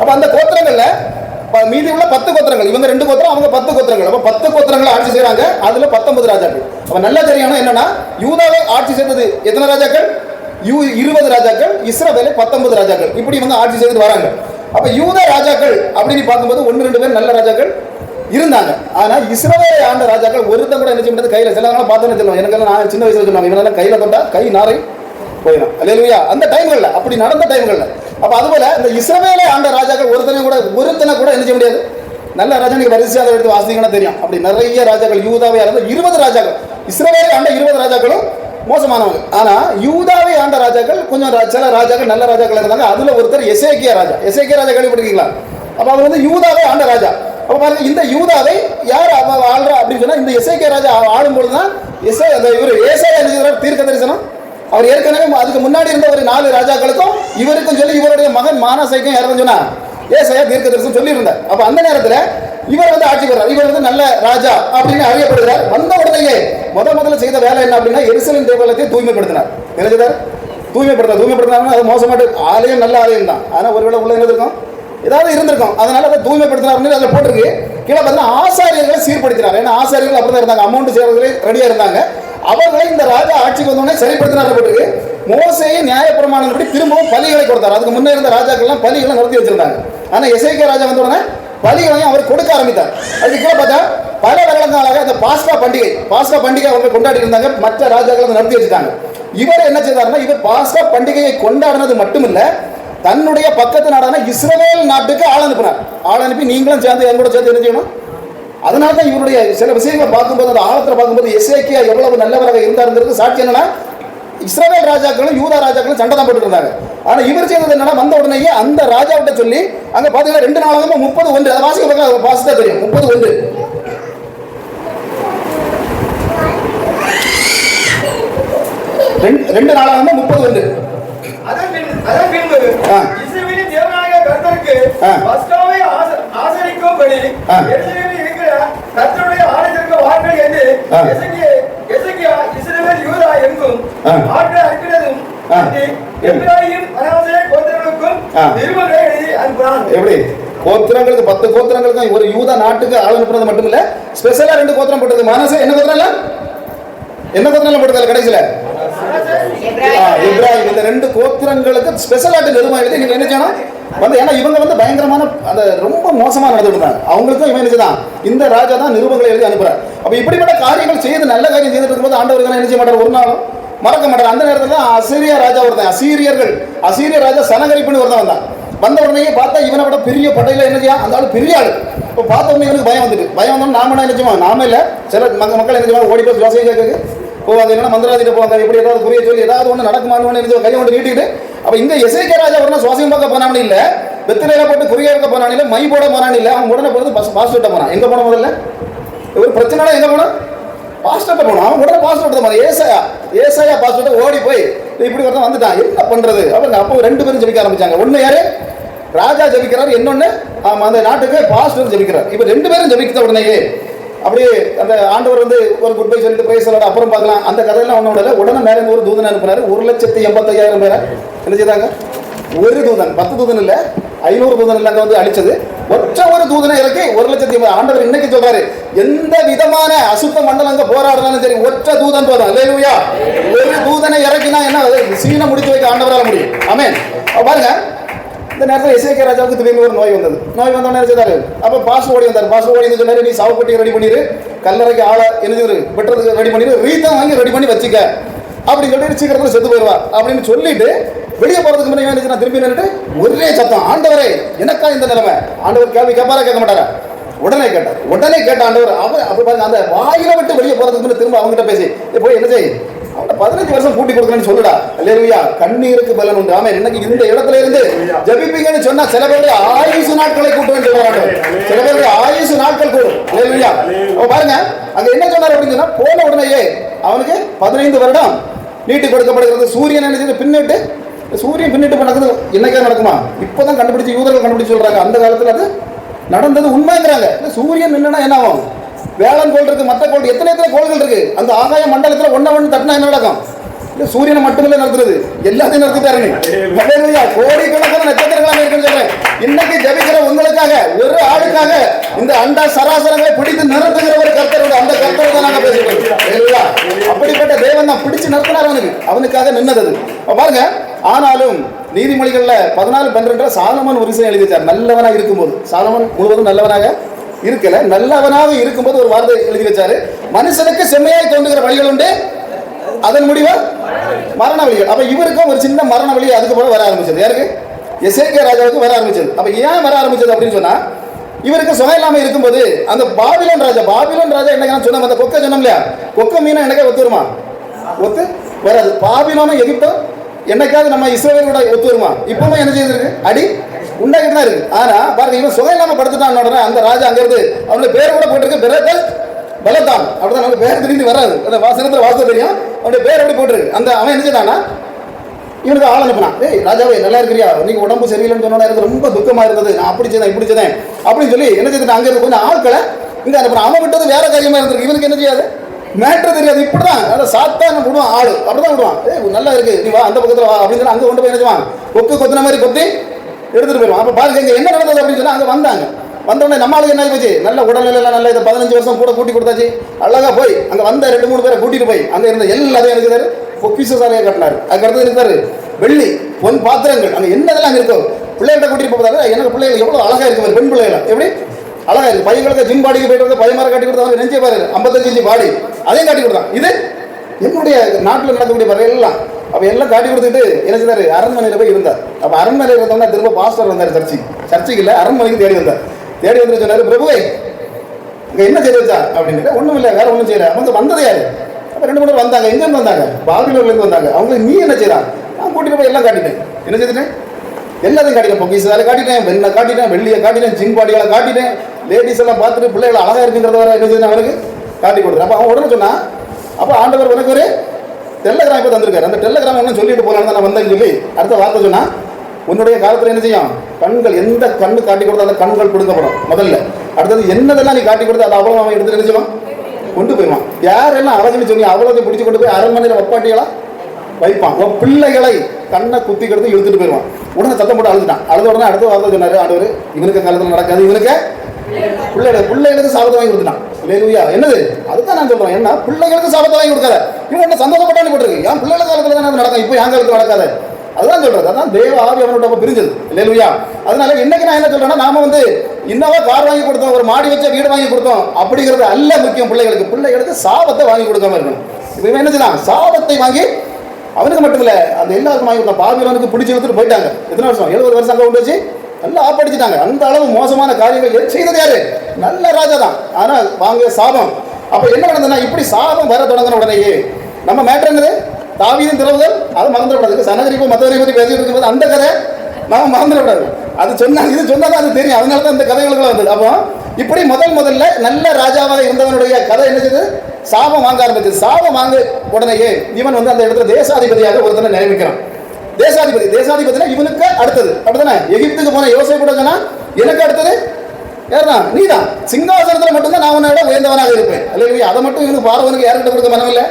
அப்ப அந்த கோத்திரங்கள்ல மீதி உள்ள 10 கோத்திரங்கள், இவங்க 2 கோத்திரம், அவங்க 10 கோத்திரங்கள். அப்ப 10 கோத்திரங்களை ஆட்சி செய்யறாங்க. அதுல 19 ராஜாக்கள். அப்ப நல்லா தெரியணும் என்னன்னா, யூதாவை ஆட்சி செய்தது எத்தனை ராஜாக்கள்? 20 ராஜாக்கள், இஸ்ரவேலை 19 ராஜாக்கள். இப்படி இவங்க ஆட்சி செய்து வராங்க. அப்ப யூதா ராஜாக்கள் அப்படின்னு பார்க்கும்போது 1-2 பேர் நல்ல ராஜாக்கள் இருந்தாங்க. ஆனா இஸ்ரவேலை ஆண்ட ராஜாக்கள் ஒருத்தன் கூட என்ன செய்ய கையில சில பார்த்தோன்னு சொல்லுவோம். எனக்கு நான் சின்ன வயசுல சொன்னாங்க, இவனால கையில தொட்டா கை நாரை போயிடும். அல்லேலூயா. அந்த டைம்கள்ல அப்படி நடந்த டைம்கள்ல அப்ப அதுபோல இந்த இஸ்ரவேலை ஆண்ட ராஜாக்கள் ஒருத்தனை கூட என்ன செய்ய முடியாது. நல்ல ராஜா நீங்க வரிசையாக எடுத்து வாசிங்கன்னா தெரியும். அப்படி நிறைய ராஜாக்கள் யூதாவை ஆண்ட 20 ராஜாக்கள், இஸ்ரவேலை ஆண்ட 20 ராஜாக்களும் மோசமானவங்க. ஆனா யூதாவை ஆண்ட ராஜாக்கள் கொஞ்சம் சில ராஜாக்கள் நல்ல ராஜாக்கள் இருந்தாங்க. அதுல ஒருத்தர் எசேக்கியா ராஜா. எசேக்கியா ராஜா கேள்விப்பட்டிருக்கீங்களா? அப்ப அவர் வந்து யூதாவை ஆண்ட ராஜா. அப்ப பாருங்க, இந்த யூதாவை யார் ஆள்றா அப்படின்னு சொன்னா இந்த எசேக்கியா ராஜா ஆளும்பொழுதுதான் இவர் ஏசாயா எழுதுகிறார் தீர்க்க தரிசனம். அவர் ஏற்கனவே அதுக்கு முன்னாடி இருந்த ஒரு 4 ராஜாக்களுக்கும் இவருக்கும் சொல்லி இவருடைய மகன் மானாசைக்கும் யாரும் சொன்னா ஏசாயா தீர்க்க தரிசனம் சொல்லி இருந்தார். அப்ப அந்த நேரத்துல இவர் வந்து ஆட்சி பெறார். இவர் வந்து நல்ல ராஜா அப்படின்னு அறியப்படுகிறார். வந்த உடனே முதல்ல செய்த வேலை என்ன அப்படின்னா எருசலேம் தேவாலயத்தை தூய்மைப்படுத்தினார். நினைச்சதார் தூய்மைப்படுத்தினார். அது மோசமாட்டு ஆலயம் நல்ல ஆலயம் தான். ஆனா ஒருவேளை உள்ள என்ன இருக்கும், ஏதாவது இருந்திருக்கும். அதனால அதை தூய்மைப்படுத்தினார் அதில் போட்டிருக்கு. கீழே பார்த்தீங்கன்னா ஆசாரியர்களை சீர்படுத்தினார். ஏன்னா ஆசாரியர்கள் அப்படிதான் இருந்தாங்க, அமௌண்ட் சேர்றதுல ரெடியா இருந்தாங்க. அவர்களை இந்த ராஜா ஆட்சிக்கு வந்தோடனே சரிப்படுத்தினார். மோசேயை நியாயப்பிரமாணப்படி திரும்பவும் பலிகளை கொடுத்தார். அதுக்கு முன்னே இருந்த ராஜாக்கள்லாம் பலிகளை நிறுத்தி வச்சிருந்தாங்க. ஆனா எசேக்கியா ராஜா வந்த உடனே பலிகளையும் அவர் கொடுக்க ஆரம்பித்தார். அதுக்கு கீழே பார்த்தா பல வருடங்களாக அந்த பாஸ்கா பண்டிகை அவங்க கொண்டாடி இருந்தாங்க. மற்ற ராஜாக்கள் அதை நடத்தி வச்சுட்டாங்க. இவர் என்ன செய்தார்னா, இவர் பாஸ்கா பண்டிகையை கொண்டாடினது மட்டுமில்ல, தன்னுடைய பக்கத்து நாடான இஸ்ரவேல் நாட்டுக்கு ஆள் அனுப்பி நீங்களும் சேர்ந்து என் கூட சேர்ந்து என்ன செய்யணும். அதனால தான் இவருடைய சில விஷயங்களை பார்க்கும்போது, அந்த ஆழத்தில் பார்க்கும்போது எசேக்கியா எவ்வளவு நல்லவராக இருந்தாருங்கிறது சாட்சி என்னன்னா, இஸ்ரவேல் ராஜாக்களும் யூதா ராஜாக்களும் சண்டை தான் போட்டு இருந்தாங்க. ஆனா இவர் செய்தது என்னன்னா, வந்த உடனேயே அந்த ராஜாவிட்ட சொல்லி அங்க பாத்தீங்கன்னா 2 நாளாக 30 அதை வாசிக்க பார்க்க வாசித்தா தெரியும். 30 2 நாளாக 30 அதன் பின்பு இஸ்ரவேலின் தேவனாகிய கர்த்தருக்கு பஸ்காவை ஆசரிக்கும்படி எருசலேமில் இருக்கிற கர்த்தருடைய ஆலயத்திற்கு வாருங்கள் என்று எசேக்கியா இஸ்ரவேல் யூதா எங்கும் ஆட்களை அனுப்பினதும் எப்பிராயீம் மனாசே கோத்திரங்களுக்கும் நிருபங்களை எழுதி அனுப்பினான். எப்படி கோத்திரங்களுக்கு 10 கோத்திரங்களுக்கு ஒரு யூதா நாட்டுக்கு ஆள் அனுப்புறது மட்டும் இல்ல, ஸ்பெஷலா 2 கோத்திரம் போட்டது. மனாசே என்ன கோத்திரம் போட்டது கடைசியில இப்ராஹிம். இந்த 2 கோத்திரங்களுக்கு ஸ்பெஷலாட்டு நிருபம் எழுதி நீங்க என்ன செய்யணும் வந்து, ஏன்னா இவங்க வந்து பயங்கரமான அந்த ரொம்ப மோசமா நடந்துட்டாங்க. அவங்களுக்கும் இவன் நினைச்சுதான் இந்த ராஜா தான் நிருபங்களை எழுதி அனுப்புறாரு. அப்ப இப்படிப்பட்ட காரியங்கள் செய்து நல்ல காரியம் செய்துட்டு இருக்கும்போது ஆண்டவர்கள் என்ன செய்ய மாட்டார், ஒரு நாளும் மறக்க மாட்டார். அந்த நேரத்தில் தான் அசீரிய ராஜா ஒருத்தன், அசீரிய ராஜா சனகரிப்புன்னு ஒருத்தன் வந்த உடனே பார்த்தா இவனை விட பெரிய படையில என்ன செய்யா, அந்த ஆள் பெரிய ஆளு. இப்போ பார்த்த உடனே இவனுக்கு பயம் வந்தோம். நாம என்ன செய்வோம், நாம இல்ல சில மக்கள் என்ன செய்வாங்க, ஓடி போய் யோசனை கேட்குது போவாங்க, இல்லைன்னா மந்திராதிட்ட போவாங்க, எப்படி ஏதாவது குறிய சொல்லி ஏதாவது ஒன்று நடக்குமான்னு கையை கொண்டு நீட்டிட்டு. அப்ப இந்த எசேக்கியா ராஜா உடனே சுவாசியம் பார்க்க போனான்னு இல்ல, வெத்திலையில போட்டு குறிய இருக்க போனான் இல்ல, மை போட போனான்னு இல்ல, அவன் உடனே போறது பாஸ்போர்ட்ட போனான். எங்க போன முதல்ல ஒரு பிரச்சனை எங்க போனான், பாஸ்போர்ட்ட போனான். அவன் உடனே பாஸ்போர்ட் மாதிரி ஏசாயா பாஸ்போர்ட்ட ஓடி போய் இப்படி ஒருத்தன் வந்துட்டான், என்ன பண்றது. அப்போ 2 பேரும் ஜெபிக்க ஆரம்பிச்சாங்க. ஒண்ணு யாரு, ராஜா ஜெபிக்கிறார், இன்னொன்னு அந்த நாட்டுக்கு பாஸ்டர் ஜெபிக்கிறார். இப்ப 2 பேரும் ஜெபித்த உடனேயே அப்படியே அந்த ஆண்டவர் வந்து ஒரு குட் பை சொல்லிட்டு பிரைஸ் சொல்லோட அப்புறம் பார்க்கலாம் அந்த கதையெல்லாம் ஒண்ணு உடனே மேலே ஒரு தூதன் அனுப்பினாரு. 1,85,000 பேரை என்ன செய்தாங்க, ஒரு தூதன், 10 தூதன் இல்ல, 500 தூதன் இல்ல, அங்க வந்து அழிச்சது ஒற்ற ஒரு தூதனை இறக்கி 1,80,000. ஆண்டவர் இன்னைக்கு சொல்றாரு, எந்த விதமான அசுத்த மண்டலம் அங்க போராடுறாலும் சரி, ஒற்ற தூதன் போதும். அல்லேலூயா. ஒரு தூதனை இறக்கினா என்ன சீனை முடிச்சு வைக்க ஆண்டவரால் முடியும். ஆமென். பாருங்க, இந்த நேரத்தில் எசேக்கியா ராஜாவுக்கு திடீர்னு ஒரு நோய் வந்தது. நோய் வந்தோடனே என்ன செய்தாரு, அப்போ பாஸ்டர் ஓடி வந்து சொன்னாரு, நீ சாவுப்பட்டியை ரெடி பண்ணிரு, கல்லறைக்கு ஆளை என்ன வெட்டுறதுக்கு ரெடி பண்ணிரு, ரீத்தம் வாங்கி ரெடி பண்ணி வச்சுக்க அப்படின்னு சொல்லிட்டு சீக்கிரத்தில் செத்து போயிடுவா அப்படின்னு சொல்லிட்டு வெளியே போறதுக்கு முன்னாடி என்ன திருப்பி நின்றுட்டு ஒரே சத்தம், ஆண்டவரே எனக்கா இந்த நிலைமை. ஆண்டவர் கேள்வி கேட்பாரா கேட்க மாட்டாரா, உடனே கேட்ட ஆண்டவர். அவர் அப்ப பாருங்க, அந்த வாயில விட்டு வெளியே போறதுக்கு முன்னாடி திரும்ப அவங்ககிட்ட பேசி போய் என்ன செய், அவனை 15 வருஷம் கூட்டி கொடுக்கணும்னு சொல்லுடா. அல்லேலூயா. கண்ணீருக்கு பலன் உண்டு. ஆமென். இன்னைக்கு இந்த இடத்துல இருந்து ஜெபிப்பீங்கன்னு சொன்னா சில பேருடைய ஆயுசு நாட்களை கூட்டுவேன்னு சொல்றாங்க. சில பேருடைய ஆயுசு நாட்கள் கூடும். அல்லேலூயா. பாருங்க, அங்க என்ன சொன்னார் அப்படின்னு சொன்னா, போன உடனேயே அவனுக்கு 15 வருடம் நீட்டு கொடுக்கப்படுகிறது. சூரியன் என்ன பின்னிட்டு, சூரியன் பின்னிட்டு நடக்குது. என்னைக்கா நடக்குமா, இப்பதான் கண்டுபிடிச்சு யூதர்கள் கண்டுபிடிச்சு சொல்றாங்க. அந்த காலத்துல அது நடந்தது உண்மைங்கிறாங்க. சூரியன் நின்னுனா என்ன ஆகும், வேளாண் கோள் இருக்கு, மற்ற கோள் எத்தனை கோள்கள் இருக்கு. அந்த ஆகாய மண்டலத்துல ஒண்ணு தட்டினா என்ன நடக்கும், சூரியனை மட்டுமில்ல நடத்துறது, எல்லாத்தையும் நடத்திட்டாருங்க. கோடிக்கணக்கான நட்சத்திரங்களாக இருக்குன்னு சொல்றேன். இன்னைக்கு ஜெபிக்கிற உங்களுக்காக, ஒரு ஆளுக்காக இந்த அண்ட சராசரங்களை பிடித்து நிறுத்துகிற ஒரு கர்த்தரோட, அந்த கர்த்தரை தான் நாங்க பேசுகிறோம். அப்படிப்பட்ட தேவன் தான் பிடிச்சு நிறுத்தினார். அவனுக்காக நின்னது பாருங்க. ஆனாலும் நீதிமொழிகள்ல 14:12 சாலமன் ஒரு விஷயம் எழுதி வச்சார். நல்லவனாக இருக்கும்போது, சாலமன் முழுவதும் நல்லவனாக இருக்கல, நல்லவனாக இருக்கும்போது ஒரு வார்த்தை எழுதி வச்சாரு, மனுஷனுக்கு செம்மையாய் தோன்றுகிற வழிகள் உண்டு, அதன் முடிவு மரண வழிகள். அப்ப இவருக்கும் ஒரு சின்ன மரண வழி அதுக்கு போல வர ஆரம்பிச்சது. யாருக்கு, எசேக்கியா ராஜாவுக்கு வர ஆரம்பிச்சது. அப்ப ஏன் வர ஆரம்பிச்சது அப்படின்னு சொன்னா, இவருக்கு சுகம் இல்லாம இருக்கும்போது அந்த பாபிலோன் ராஜா என்ன சொன்ன, அந்த கொக்க சொன்னோம் இல்லையா, கொக்க மீனா என்னக்கா ஒத்து வருமா, ஒத்து வராது. பாபிலோனும் எகிப்தும் என்னைக்காவது நம்ம இஸ்ரவேலோட ஒத்து வருமா, இப்பவுமே என்ன செய்திருக்கு, அடி உண்டாக்கிட்டு தான் இருக்கு. ஆனா பாருங்க, இவன் சுகம் இல்லாம படுத்துட்டான் உடனே அந்த ராஜா அங்க இருந்து அவனுடைய பேர் கூட போட்டிருக்கு, பெரேதல் பலத்தான். அப்படிதான் நமக்கு பேர் திடீர்னு வராது, அந்த வாசனத்துல வாசம் தெரியும், அவனுடைய பேர் எப்படி போட்டிருக்கு. அந்த அவன் என்ன செய்தானா, இவனுக்கு ஆள் அனுப்பினான். ஏய் ராஜாவே நல்லா இருக்கிறியா, நீங்க உடம்பு சரியில்லைன்னு சொன்னா எனக்கு ரொம்ப துக்கமா இருந்தது, நான் அப்படி செய்தேன் இப்படி செய்தேன் அப்படின்னு சொல்லி என்ன செய்துட்டு அங்க இருந்து கொஞ்சம் ஆட்களை இங்க அனுப்பினான். அவன் விட்டது வேற காரியமா இருந்திருக்கு, இவனுக்கு என்ன செய்யாது, மேட்ரு தெரியாது. இப்படிதான் அதான் சாத்தான விடுவான், ஆளு அப்படிதான் விடுவான். ஏய் நல்லா இருக்கு, நீ வா அந்த பக்கத்துல வா அப்படின்னு சொல்லி அங்க கொண்டு போய் நினைச்சுவான், கொக்கு கொத்தின மாதிரி கொத்தி எடுத்துட்டு போயிடுவான். அப்ப பாருங்க இங்க என்ன நடந்தது அப்படின்னு சொன்னா, அங்க வந்தாங்க. வந்தோடனே நம்ம ஆளுக்கு என்ன போச்சு, நல்ல உடல்நிலையெல்லாம் நல்ல இதை 15 வருஷம் கூட கூட்டி கொடுத்தாச்சு. அழகா போய் அங்கே வந்த 2-3 பேரை கூட்டிட்டு போய் அங்கே இருந்த எல்லாத்தையும் இருக்கிறாரு பொக்கிஷசாலையை கட்டினார். அதுக்கடுத்து இருக்காரு வெள்ளி பொன் பாத்திரங்கள், அங்கே என்னதெல்லாம் இருக்கோ பிள்ளைகிட்ட கூட்டிட்டு போதாரு. எனக்கு பிள்ளைகள் எவ்வளோ அழகா இருக்கு, பெண் பிள்ளைகள் எப்படி அழகா இருக்கு. பையங்களுக்கு ஜிம் பாடிக்கு போயிட்டு வந்து பையமாரை காட்டி கொடுத்தா நெஞ்சே பாரு 55 இன்ச்சு பாடி, அதையும் காட்டி கொடுத்தான். இது என்னுடைய நாட்டில் நடக்கக்கூடிய பாரு எல்லாம். அப்போ எல்லாம் காட்டி கொடுத்துட்டு என்ன செய்தாரு, அரண்மனையில் போய் இருந்தார். அப்போ அரண்மனையில் இருந்தோம்னா திரும்ப பாஸ்டர் வந்தார் சர்ச்சைக்கு இல்லை அரண்மனைக்கு தேடி வந்தார். தேடி வந்து சொன்னார், பிரபுவே இங்கே என்ன செய்து வச்சா அப்படின்னு. ஒன்றும் இல்லை, வேற ஒன்றும் செய்யல. அவங்க வந்தது யாரு? அப்போ 2-3 பேர் வந்தாங்க. எங்கேருந்து வந்தாங்க? பாபிலோன்லேருந்து வந்தாங்க. அவங்களுக்கு நீ என்ன செய்யறான்? நான் கூட்டிட்டு போய் எல்லாம் காட்டிட்டேன். என்ன செய்துட்டேன்? எல்லாத்தையும் காட்டிட்டேன். பொக்கிஷாலை காட்டிட்டேன், வெண்ணை காட்டிட்டேன், வெள்ளியை காட்டிட்டேன், ஜிம் பாடிகளை காட்டிட்டேன். லேடிஸ் எல்லாம் பார்த்துட்டு பிள்ளைகளை அழகா இருக்குங்கிறத வர என்ன செய்யணும் அவனுக்கு காட்டி கொடுத்தேன். அப்போ அவன் உடனே சொன்னான், அப்போ ஆண்டவர் உனக்கு ஒரு டெல்லகிராம் இப்போ தந்திருக்காரு. அந்த டெல்லகிராம் ஒன்றும் சொல்லிட்டு போகலான்னு நான் வந்தேன்னு சொல்லி அடுத்த வார்த்தை சொன்னா, உன்னுடைய காலத்தில் என்ன செய்யும், கண்கள் எந்த கண்ணு காட்டி கொடுத்தா அந்த கண்கள் கொடுக்கப்படும் முதல்ல. அடுத்தது என்னதெல்லாம் நீ காட்டி கொடுத்தா அதை அவ்வளோ அவன் எடுத்து என்ன செய்வான், கொண்டு போயிடுவான். யாரெல்லாம் அழகுன்னு சொல்லி அவ்வளோத்தையும் பிடிச்சி கொண்டு போய் அரண்மனையில் வப்பாட்டிகளா வைப்பான். உன் பிள்ளைகளை கண்ணை குத்தி கெடுத்து இழுத்துட்டு போயிடுவான். உடனே சத்தம் போட்டு அழுதுட்டான். அழுத உடனே அடுத்த வார்த்தை சொன்னாரு ஆண்டவர், இவனுக்கு காலத்தில் நடக்காது, இவனுக்கு பிள்ளைகளுக்கு சாபத்தை வாங்கி கொடுத்துட்டான். அல்லேலூயா. என்னது அதுதான் நான் சொல்றேன். என்ன பிள்ளைகளுக்கு சாபத்தை வாங்கி கொடுக்காத, இவன் என்ன சந்தோஷப்பட்டான்னு போட்டிருக்கு. என் பிள்ளைகள காலத்துல தான் அது நடக்கும், இப்போ என் காலத்தில் நடக்காது. அதுதான் சொல்றது. அதான் தேவ ஆவி அவனோட பிரிஞ்சது. அல்லேலூயா. அதனால இன்னைக்கு நான் என்ன சொல்றேன்னா, நாம வந்து இன்னவா கார் வாங்கி கொடுத்தோம், ஒரு மாடி வச்ச வீடு வாங்கி கொடுத்தோம் அப்படிங்கிறது அல்ல முக்கியம். பிள்ளைகளுக்கு சாபத்தை வாங்கி கொடுக்காம இருக்கணும். இப்போ இவன் என்ன செய்யலாம், சாபத்தை வாங்கி அவனுக்கு மட்டும் இல்ல அந்த எல்லாருக்கும் வாங்கி கொடுத்தான். பாபிலோனுக்கு பிடிச்சி எடுத்துட்டு போயிட்டாங்க. எத்தனை வருஷம், 70 வருஷம் அங்கே கொண்டு வச்சு நல்லா ஆப்படிச்சுட்டாங்க. அந்த அளவு மோசமான காரியங்கள் செய்தது யாரு, நல்ல ராஜா தான். ஆனா வாங்க சாபம். அப்ப என்ன நடந்ததுன்னா, இப்படி சாபம் வர தொடங்கின உடனேயே நம்ம மேட்டர் என்னது, தாவீதின் திறவுகள், அதை மறந்துடக்கூடாது. சனகரிப்பு மற்றவரை பற்றி பேசிட்டு இருக்கும்போது அந்த கதை நாம மறந்துடக்கூடாது. அது சொன்னாங்க, இது சொன்னாதான் அது தெரியும். அதனால தான் இந்த கதைகளுக்குள்ள வந்தது. அப்போ இப்படி முதல்ல நல்ல ராஜாவாக இருந்தவனுடைய கதை என்ன செய்யுது, சாபம் வாங்க ஆரம்பிச்சது. சாபம் வாங்க உடனேயே இவன் வந்து அந்த இடத்துல தேசாதிபதியாக ஒருத்தனை நியமிக்கிறான். தேசாதிபதினா இவனுக்கு அடுத்தது அப்படித்தானே. எகிப்துக்கு போன யோசேப்பு கூட சொன்னா, எனக்கு அடுத்தது யாருதான், நீதான். சிங்காசனத்தில் மட்டும்தான் நான் உன்னை விட உயர்ந்தவனாக இருப்பேன். அல்லேலூயா. அதை மட்டும் இவனுக்கு பார்வனுக்கு யார்கிட்ட கொடுக்க மனம் இல்லை.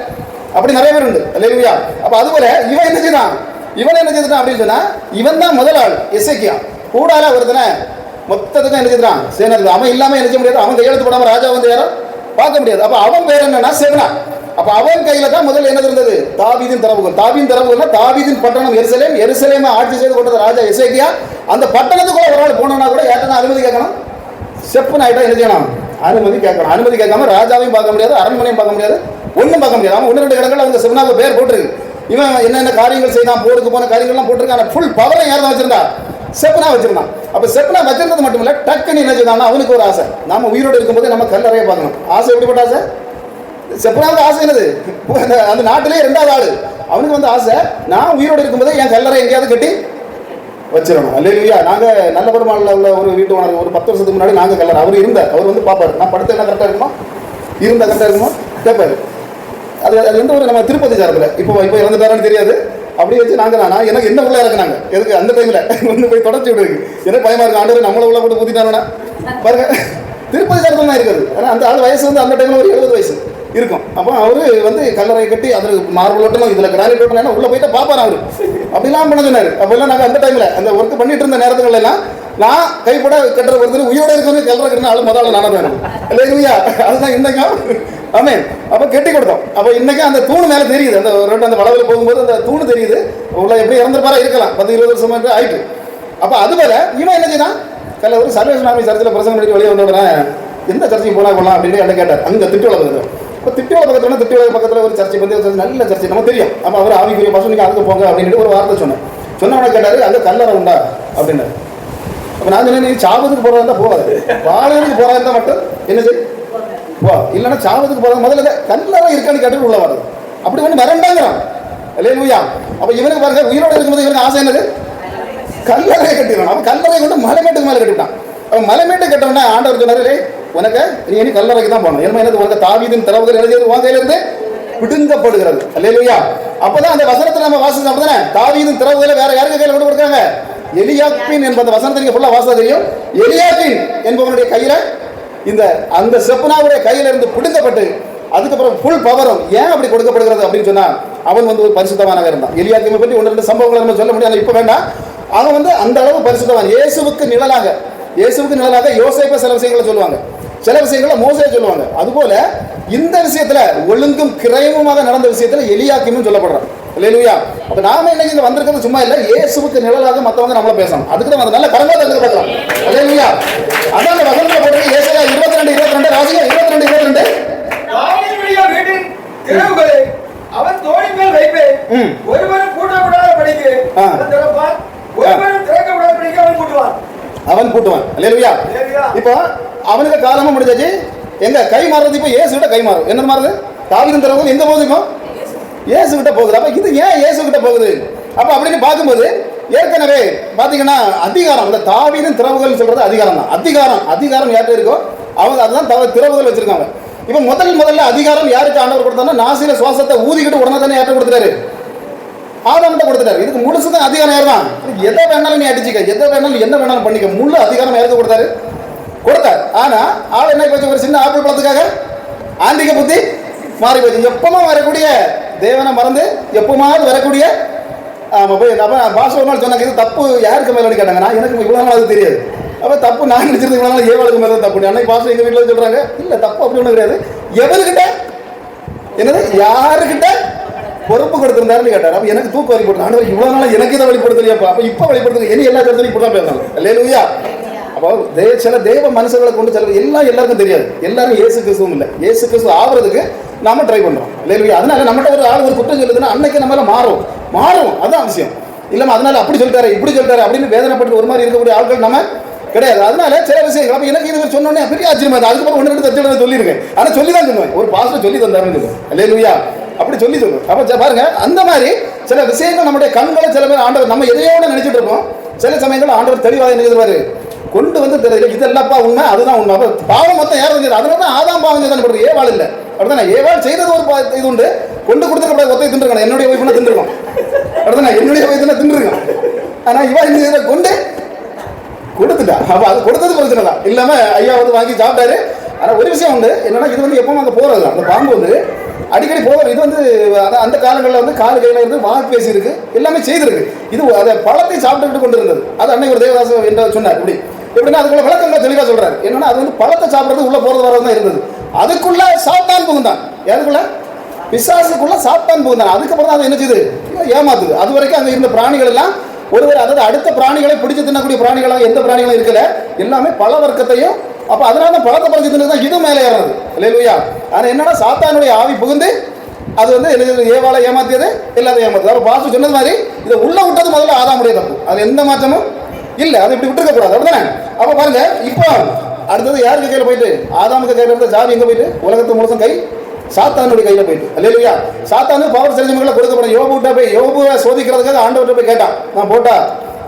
அப்படி நிறைய பேர் உண்டு. அல்லேலூயா. அப்ப அதுபோல இவன் என்ன செய்தான் அப்படின்னு சொன்னா, இவன் தான் முதல் ஆள். எசேக்கியா கூடால ஒருத்தனை மொத்தத்துக்கும் என்ன செய்தான், சேனது அவன் இல்லாம என்ன செய்ய முடியாது. அவன் கையெழுத்து போடாம ராஜா வந்து யாரும் பார்க்க முடியாது. அப்ப அவன் பேர் என்னன்னா செப்னா. அப்ப அவன் கையில தான் முதல்ல என்ன இருந்தது, தாவீதின் திறவுகள். தாவீதின் பட்டணம் எருசலேமை ஆட்சி செய்து கொண்டது ராஜா எசேக்கியா. அந்த பட்டணத்துக்குள்ள ஒரு ஆள் போனோம்னா கூட யார்ட்டா அனுமதி கேட்கணும், செப்புன்னு ஆயிட்டா என்ன செய்யணும், அனுமதி கேட்கணும். அனுமதி கேட்காம ராஜாவையும் பார்க்க முடியாது, அரண்மனையும் பார்க்க முடியாது, ஒன்றும் பார்க்க முடியாது. அவன் 1-2 இடங்கள் அவங்க செப்னாவுக்கு பேர் போட்டிருக்கு. இவன் என்னென்ன காரியங்கள் செய்தான், போருக்கு போன காரியங்கள்லாம் போட்டிருக்கான். ஃபுல் பவரை யார் தான் வச்சிருந்தா, செப்னா வச்சிருந்தான். அப்ப செப்னா வச்சிருந்தது மட்டும் இல்ல, டக்குன்னு என்ன செய்தான், அவனுக்கு ஒரு ஆசை, நம்ம உயிரோடு இருக்கும்போது நம்ம கல்லறையை பார்க்கணும். ஆசை எப்படிப்பட்ட ஆசை, செப்னாவுக்கு ஆசை என்னது, அந்த நாட்டிலே 2வது ஆளு. அவனுக்கு வந்து ஆசை, நான் உயிரோடு இருக்கும்போது என் கல்லறை எங்கேயாவது கட்டி வச்சிடணும். அல்லேலூயா. நாங்க நல்ல பெருமாள்ல உள்ள ஒரு வீட்டு ஓனர், ஒரு 10 வருஷத்துக்கு முன்னாடி நாங்க கல்லறை அவர் இருந்தார். அவர் வந்து பாப்பாரு, நான் படுத்த என்ன கரெக்டா இருக்குமோ, இருந்தா கரெக்டா இருக்குமோ கேட்பாரு. அது எந்த ஒரு நம்ம திருப்பதி சாரத்தில் இப்போ இறந்துட்டாரான்னு தெரியாது. அப்படி வச்சு நான் எனக்கு என்ன உள்ள இறக்குனாங்க, எதுக்கு அந்த டைம்ல வந்து போய் தொடர்ச்சி விடுருக்கு. எனக்கு பயமா இருக்கு, ஆண்டவர் நம்மளை உள்ள போட்டு ஊத்திட்டானா பாருங்க. திருப்பதி சாரத்தில் தான் இருக்குது. ஆனால் அந்த ஆள் வயசு வந்து அந்த டைம்ல ஒரு 70 வயசு இருக்கும். அப்போ அவரு வந்து கல்லறையை கட்டி அதில் மார்பிள் ஓட்டணும், இதுல கிரானைட் ஓட்டணும், உள்ள போயிட்டு பாப்பாரு அவரு. அப்படிலாம் பண்ண சொன்னாரு. அப்பெல்லாம் நாங்கள் அந்த டைம்ல அந்த ஒர்க் பண்ணிட்டு இருந்த நேரத்துல எல்லாம் நான் கைப்பட கட்டுற ஒருத்தர் உயிரோட இருக்கவங்க கல்லறை கட்டின ஆளு முதல்ல நானும் வேணும். இல்லையா, அதுதான் இன்னைக்கும். ஆமே. அப்ப கெட்டி கொடுத்தோம். அப்ப இன்னைக்கு அந்த தூணு மேல தெரியுது, அந்த ரெண்டு அந்த வளவில் போகும்போது அந்த தூணு தெரியுது. உள்ள எப்படி இறந்துருப்பாரா இருக்கலாம், 10-20 வருஷம் ஆயிட்டு. அப்ப அதுபோல இவன் என்ன செய்யலாம், கல்ல ஒரு சர்வேஸ்வராமி சர்ச்சில் பிரசங்கம் பண்ணி வெளியே வந்த உடனே எந்த சர்ச்சைக்கு போனா கொள்ளலாம் அப்படின்னு என்ன கேட்டார். அங்க திட்டுவள பக்கத்தில். இப்போ திட்டுவள பக்கத்தில் ஒரு சர்ச்சை வந்து நல்ல சர்ச்சை நம்ம தெரியும். அப்ப அவர் ஆவிக்குரிய பசங்க நீங்க அதுக்கு போங்க அப்படின்னு ஒரு வார்த்தை சொன்னவனை கேட்டாரு, அங்க கல்லறை உண்டா அப்படின்னாரு. அப்ப நான் சொன்னேன், நீ சாபத்துக்கு போறதா இருந்தா போகாது, வாழ்வதற்கு போறதா இருந்தா மட்டும் என்ன செய் போ, இல்லைன்னா சாபத்துக்கு போறது முதல்ல கல்லறை இருக்கான்னு கேட்டு உள்ள வர்றது. அப்படி வந்து மறண்டாங்கிறான். அல்லேலூயா. அப்ப இவனுக்கு பாருங்க, உயிரோடு இருக்கும்போது இவனுக்கு ஆசை என்னது, கல்லறையை கட்டிடுவான். அவன் கல்லறையை கொண்டு மலைமேட்டுக்கு மேலே கட்டிவிட்டான். அவன் மலைமேட்டு கட்டவனா ஆண்டவர் சொன்னாரு, உனக்கு நீ இனி கல்லறைக்கு தான் போகணும். ஏன்னா என்னது, உனக்கு தாவீதின் திறவுகள் எழுதியது உன் கையில இருந்து பிடுங்கப்படுகிறது. அல்லேலூயா. அப்பதான் அந்த வசனத்தை நம்ம வாசிச்சோம். அப்படிதானே, தாவீதின் திறவுகளை வேற யாருக்கு கையில கொண்டு கொடுக்குறாங்க, எலியாக்கின் என்பது வசனத்தை நீங்க ஃபுல்லா வாசா தெரியும். எலியாக்கின் என்பவனுடைய கையில இந்த அந்த செப்னாவுடைய கையில இருந்து பிடுங்கப்பட்டு அதுக்கப்புறம் ஃபுல் பவரும் ஏன் அப்படி கொடுக்கப்படுகிறது அப்படின்னு சொன்னா, அவன் வந்து ஒரு பரிசுத்தவானாக இருந்தான். எலியாக்கிமை பற்றி 1-2 சம்பவங்களை நம்ம சொல்ல முடியாது, இப்ப வேண்டாம். அவன் வந்து அந்த அளவு பரிசுத்தவான், இயேசுவுக்கு நிழலாக இயேசுவுக்கு நிழலாக யோசேப்பை சில விஷயங்களை சொல்லுவாங்க, சில விஷயங்களை மோசே சொல்லுவாங்க. அதுபோல இந்த விஷயத்துல ஒழுங்கும் கிரயமுமாக நடந்த விஷயத்துல எலியாக்கீமும் சொல்லப்படுறான். அல்லேலூயா. அப்ப நாம இன்னைக்கு இங்க வந்திருக்கிறது சும்மா இல்ல, இயேசுவுக்கு நிழலாக மத்தவங்க நம்மள பேசணும். அதுக்கு தான் நல்ல கரங்கோட இருந்து பார்க்கலாம். அல்லேலூயா. அதான் வசனத்துல போட்டு ஏசாயா 22:22 ராசியா 22:22 தாவீதுடைய வீட்டின் திறவுகளை அவன் தோளின் மேல் வைப்பேன், ஒருவரும் பூட்டக்கூடாதபடிக்கு அவன் திறப்பான், ஒருவரும் திறக்கக்கூடாதபடிக்கு அவன் பூட்டுவான். அவன் பூட்டுவான். அல்லேலூயா. இப்போ அவனுக்கு காலமும் முடிஞ்சாச்சு. எங்க கை மாறுறது இப்போ இயேசு கிட்ட கை மாறும். என்ன மாறுது? தாவீதின் திறவுகள் எங்க போகுது? இப்போ இயேசு கிட்ட போகுது. அப்ப இது ஏன் இயேசு கிட்ட போகுது? அப்ப அப்படின்னு பார்க்கும்போது ஏற்கனவே பாத்தீங்கன்னா அதிகாரம், அந்த தாவீதின் திறவுகள் சொல்றது அதிகாரம் தான். அதிகாரம் யார்கிட்ட இருக்கோ அவங்க அதுதான் திறவுகள் வச்சிருக்காங்க. இப்ப முதல்ல அதிகாரம் யாருக்கு ஆண்டவர் கொடுத்தாருன்னா, நாசில சுவாசத்தை ஊதிக்கிட்டு உடனே தானே யார்கிட்ட கொடுத்துட்டாரு? ஆதாம்கிட்ட கொடுத்துட்டாரு. இதுக்கு முழுசுதான் அதிகாரம் யார் தான்? எதை வேணாலும் நீ அடிச்சுக்க, எதை வேணாலும் என்ன வேணாலும் பண்ணிக்க, முழு அதிகாரம் யாருக்கு கொடுத்தாரு? கொடுத்தாரு. ஆனா ஆள் என்ன போச்சு? ஒரு சின்ன ஆப்பிள் பழத்துக்காக ஆண்டிக புத்தி மாறி போச்சு. எப்பவும் வரக்கூடிய தேவனை மறந்து எப்பமாவது வரக்கூடிய போய் பாஷ ஒரு நாள் சொன்னாங்க, இது தப்பு யாருக்கு மேலே கேட்டாங்க. நான் எனக்கு இவ்வளோ நாள் அது தெரியாது. அப்போ தப்பு நான் நினைச்சிருந்து இவ்வளோ நாள் ஏவாளுக்கு மேலே தப்பு. அன்னைக்கு பாஷ எங்கள் வீட்டில் சொல்கிறாங்க, இல்லை தப்பு அப்படி ஒன்றும் கிடையாது. எவருக்கிட்ட என்னது யாருக்கிட்ட பொறுப்பு கொடுத்திருந்தாருன்னு கேட்டார். அப்போ எனக்கு தூக்கு வழிபடுறது ஆண்டவர் இவ்வளோ நாள் எனக்கு இதை வழிபடுத்தலையாப்பா. அப்போ இப்போ வழிபடுத்துங்க. இனி எல்லா கருத்துலையும் இப்படி தான் பேசலாம். அல்லேலூயா. அப்போ சில தேவ மனுஷர்களை கொண்டு சில எல்லாருக்கும் தெரியாது. எல்லாரும் இயேசு கிறிஸ்துவும் இல்லை. இயேசு கிறிஸ்து ஆகிறதுக்கு நாம ட்ரை பண்றோம். இல்லையா? அதனால நம்மகிட்ட ஒரு ஆள் ஒரு குற்றம் சொல்லுதுன்னா அன்னைக்கு நம்மளால மாறும். அதான் விஷயம். இல்லாம அதனால அப்படி சொல்லிட்டாரு இப்படி சொல்லிட்டாரு அப்படின்னு வேதனைப்பட்டு ஒரு மாதிரி இருக்கக்கூடிய ஆட்கள் நம்ம கிடையாது. அதனால சில விஷயங்கள் அப்ப எனக்கு இது சொன்னோன்னே பெரிய ஆச்சரியமா இருக்கு. அதுக்கப்புறம் ஒன்று ரெண்டு தச்சு சொல்லியிருக்கேன். ஆனா சொல்லி தான் சொல்லுவேன். ஒரு பாஸ்டர் சொல்லி தந்தாருன்னு சொல்லுவேன். அல்லேலூயா. அப்படி சொல்லி சொல்லுவேன். அப்ப பாருங்க, அந்த மாதிரி சில விஷயங்கள் நம்முடைய கண்களை சில பேர் ஆண்டவர் நம்ம எதையோட நினைச்சிட்டு இருப்போம். சில சமயங்கள் ஆண்டவர் தெளிவாக நினைச்சிருவாரு, கொண்டு வந்து தெரியல இதெல்லாப்பா உண்மை, அதுதான் உண்மை. அப்ப பாவம் மொத்தம் யாரும் செஞ்சது? அதனால தான் ஆதாம் பாவம் செய்தான் போடுறது. ஏவாள் இல்லை. அப்படித்தானே? ஏவாள் செய்தது ஒரு இது உண்டு. கொண்டு கொடுத்துருக்க ஒத்தையை தின்றுருக்கணும். என்னுடைய ஒய்ஃப்னா தின்றுருக்கோம். அப்படித்தானே? என்னுடைய ஒய்ஃப்னா தின்றுருக்கோம். ஆனா இவா இந்த கொண்டு கொடுத்துட்டா. அப்ப அது கொடுத்தது பிரச்சனை தான். இல்லாம ஐயா வந்து வாங்கி சாப்பிட்டாரு. ஆனா ஒரு விஷயம் உண்டு என்னன்னா, இது வந்து எப்பவும் அங்க போறது அந்த பாம்பு வந்து அடிக்கடி போகிறது. இது வந்து அந்த காலங்களில் வந்து கால் கையில் இருந்து வாக்கு பேசி இருக்கு, எல்லாமே செய்திருக்கு. இது அதை பழத்தை சாப்பிட்டுக்கிட்டு கொண்டு இருந்தது. அது அன்னைக்கு ஒரு தேவதாச என்று சொன்னார். இப்படி எப்படின்னா அதுக்குள்ள விளக்கங்களை தெளிவாக சொல்றாரு. என்னன்னா அது வந்து பழத்தை சாப்பிட்றது உள்ள போறது வரதான் இருந்தது. அதுக்குள்ள சாத்தான் புகுந்தான். யாருக்குள்ள? பிசாசுக்குள்ள சாத்தான் புகுந்தான். அதுக்கப்புறம் தான் அது என்ன செய்யுது? ஏமாத்துது. அது வரைக்கும் அங்கே இருந்த பிராணிகள் எல்லாம் ஒருவர் அதாவது அடுத்த பிராணிகளை பிடிச்சு தின்னக்கூடிய பிராணிகளாக எந்த பிராணிகளும் இருக்கல, எல்லாமே பல வர்க்கத்தையும். அப்ப அதனால தான் பழத்தை பறிச்சு தின்னு இது மேலே ஏறது. அல்லேலூயா. ஆனா என்னன்னா சாத்தானுடைய ஆவி புகுந்து அது வந்து ஏவாளை ஏமாத்தியது எல்லாத்தையும் ஏமாத்துது. அப்ப பாசு சொன்னது மாதிரி இதை உள்ள விட்டது முதல்ல ஆதாமுடைய தப்பு. அது எந்த மாற்றமும் இல்லை. அது இப்படி விட்டுருக்க கூடாது. அப்படிதானே? அப்ப பாருங்க, இப்போ அடுத்தது யாருக்கு கையில போயிட்டு? ஆதாமுக்கு கையில இருந்த சாவி எங்க போயிட்டு? உலகத்து முழுசும் கை சாத்தானுடைய கையில போயிட்டு. அல்லேலூயா. சாத்தானு பவர் செஞ்சவங்களை கொடுக்கப்படும். யோபுட்ட போய் யோபுவை சோதிக்கிறதுக்காக ஆண்டவர்கிட்ட போய் கேட்டான். நான் போட்டா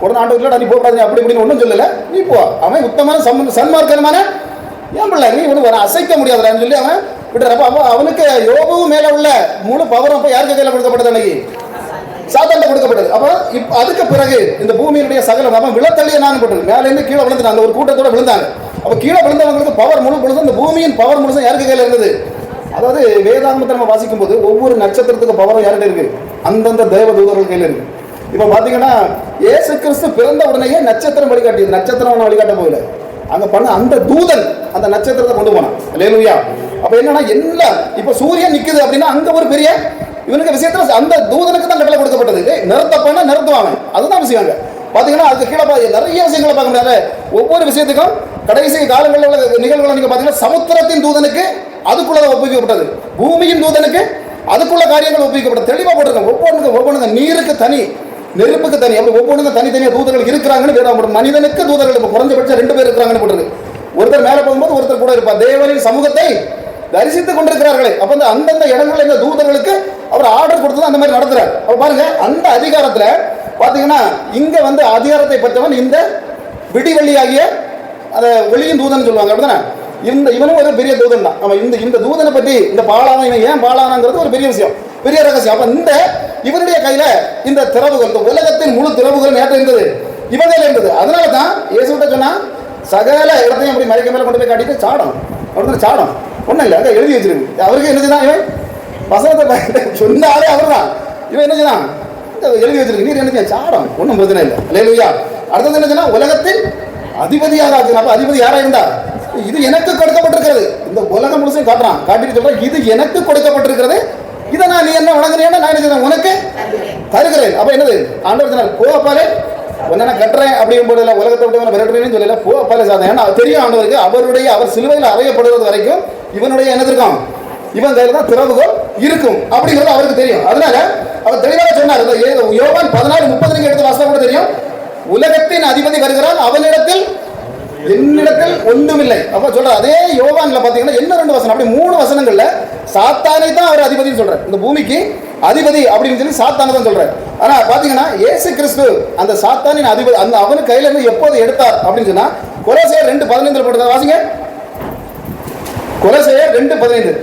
உடனே ஆண்டவர் இல்லடா நீ போட்டாங்க அப்படி இப்படின்னு ஒன்றும் சொல்லல, நீ போ. அவன் உத்தமான சன்மார்க்கமான ஏன் பிள்ளை நீ ஒன்று வர அசைக்க முடியாதுடான்னு சொல்லி அவன் விட்டுறப்ப அப்போ அவனுக்கு யோபு மேல உள்ள முழு பவரும் அப்போ யாருக்கு கையில கொடுக்கப்பட்டது? அன்னைக்கு சாத்தான்ல கொடுக்கப்பட்டது. அப்போ அதுக்கு பிறகு இந்த பூமியினுடைய சகலம் அவன் விழத்தள்ளிய நான் போட்டது மேலேருந்து கீழே விழுந்துட்டாங்க. ஒரு கூட்டத்தோட விழுந்தாங்க. அப்போ கீழே விழுந்தவங்களுக்கு பவர் முழுசும் இந்த பூமியின் பவர் முழுசும் யாருக்கு கையில இருந்தது? அதாவது வேதாகமத்தை நம்ம வாசிக்கும் போது ஒவ்வொரு நட்சத்திரத்துக்கு பவரும் யார்கிட்ட இருக்கு? அந்தந்த தேவ தூதர்கள் கையில இருக்கு. இப்ப பாத்தீங்கன்னா இயேசு கிறிஸ்து பிறந்த உடனேயே நட்சத்திரம் வழிகாட்டியது. நட்சத்திரம் வழிகாட்ட போகல, அங்க பண்ண அந்த தூதன் அந்த நட்சத்திரத்தை கொண்டு போனான். அல்லேலூயா. அப்ப என்னன்னா எல்லாம் இப்ப சூரியன் நிக்குது அப்படின்னா அங்க ஒரு பெரிய இவனுக்கு விஷயத்துல அந்த தூதனுக்கு தான் கட்டளை கொடுக்கப்பட்டது. நிறுத்தப்பா நிறுத்துவாங்க. அதுதான் விஷயம். பாத்தீங்கன்னா அதுக்கு கீழே நிறைய விஷயங்களை பார்க்க முடியாது. ஒவ்வொரு விஷயத்துக்கும் கடைசி காலங்களில் உள்ள நிகழ்வுகளை நீங்க பாத்தீங்கன்னா சமுத்திரத்தின் தூதனுக்கு அதுக்குள்ள ஒப்புவிக்கப்பட்டது, பூமியின் தூதனுக்கு அதுக்குள்ள காரியங்கள் ஒப்புவிக்கப்பட்டது. தெளிவா போட்டிருக்காங்க. ஒவ்வொன்றுங்க நீருக்கு தனி, நெருப்புக்கு தனி, அப்படி ஒவ்வொன்றுங்க தனித்தனியாக தூதர்கள் இருக்கிறாங்கன்னு வேணும். மனிதனுக்கு தூதர்கள் இப்போ குறைஞ்சபட்சம் 2 பேர் இருக்கிறாங்கன்னு போட்டிருக்கு. ஒருத்தர் மேலே போகும்போது ஒருத்தர் கூட இருப்பார். தேவனின் சமூகத்தை தரிசித்துக் கொண்டிருக்கிறார்களே. அப்ப அந்த அந்தந்த இடங்களில் இந்த தூதர்களுக்கு அவர் ஆர்டர் கொடுத்து அந்த மாதிரி நடத்துறாரு. அப்ப பாருங்க, அந்த அதிகாரத்துல பாத்தீங்கன்னா இங்க வந்து அதிகாரத்தை பெற்றவன் இந்த விடிவெள்ளியாகிய அந்த ஒளியின் தூதன் சொல்லுவாங்க. அப்படிதானே? இவனும் ஒரு பெரிய தூதன் தான். அவன் இந்த தூதனை பற்றி இந்த பாலான இவன் ஏன் பாலானாங்கிறது ஒரு பெரிய விஷயம், பெரிய ரகசியம். அப்ப இந்த இவனுடைய கையில இந்த திறவுகள், இந்த உலகத்தின் முழு திறவுகள் நேற்று இருந்தது, இவன் கையில இருந்தது. அதனால தான் இயேசுகிட்ட சொன்னா சகல இடத்தையும் அப்படி மறைக்க மேல கொண்டு போய் காட்டிட்டு சாடம் அப்படின்னு சாடம் ஒன்றும் இல்லை, அங்கே எழுதி வச்சிருக்கு. அவருக்கு என்னச்சுதான் இவன் வசனத்தை சொன்னாலே அவர் தான். இவன் என்னச்சுதான் எழுதி வச்சிருக்கு. நீர் என்ன சாடம் ஒன்றும் பிரச்சனை இல்லை. அல்லேலூயா. அடுத்தது என்னச்சுன்னா உலகத்தின் அதிபதியாக ஆக்குறான். அப்ப அதிபதி யாரா இருந்தா? இது எனக்கு கொடுக்கப்பட்டிருக்கிறது. இந்த உலகம் முழுசும் காட்டுறான், காட்டிட்டு சொல்றான் இது எனக்கு கொடுக்கப்பட்டிருக்கிறது, இதை நான் நீ என்ன வணங்குறேன்னா நான் என்ன உனக்கு தருகிறேன். அப்ப என்னது ஆண்டவர் சொன்னார், போ அப்பாலே உன்னை நான் கட்டுறேன் அப்படியும் போது உலகத்தை விட்டு விரட்டுறேன்னு சொல்லல, போ அப்பாலே சாதம். ஏன்னா தெரியும் ஆண்டவருக்கு அவர் சிலுவையில் அறையப்படுவது வரைக்கும் இவனுடைய என்னது இவன் கையில தான் திறவுகோல் இருக்கும் அப்படிங்கிறது அவருக்கு தெரியும். அதனால அவர் தெளிவாக சொன்னார். யோவான் 14:30 எடுத்து வாசகம் கூட தெரியும், உலகத்தின் அதிபதி வருகிறான், அவனிடத்தில் என்னிடத்தில் ஒன்றுமில்லை. அப்ப சொல்ற அதே யோவான்ல பாத்தீங்கன்னா என்ன 2 வசனம், அப்படி 3 வசனங்கள்ல சாத்தானை தான் அவர் அதிபதினு சொல்றார். இந்த பூமிக்கு அதிபதி அப்படின்னு சொல்லி சாத்தானை தான் சொல்றாரு. ஆனா பாத்தீங்கன்னா இயேசு கிறிஸ்து அந்த சாத்தானின் அதிபதி அந்த அவனு கையில இருந்து எப்போது எடுத்தார் அப்படின்னு சொன்னா கொலோசையர் 2:15 போட்டு வாசிங்க. கொலோசையர் 2:15.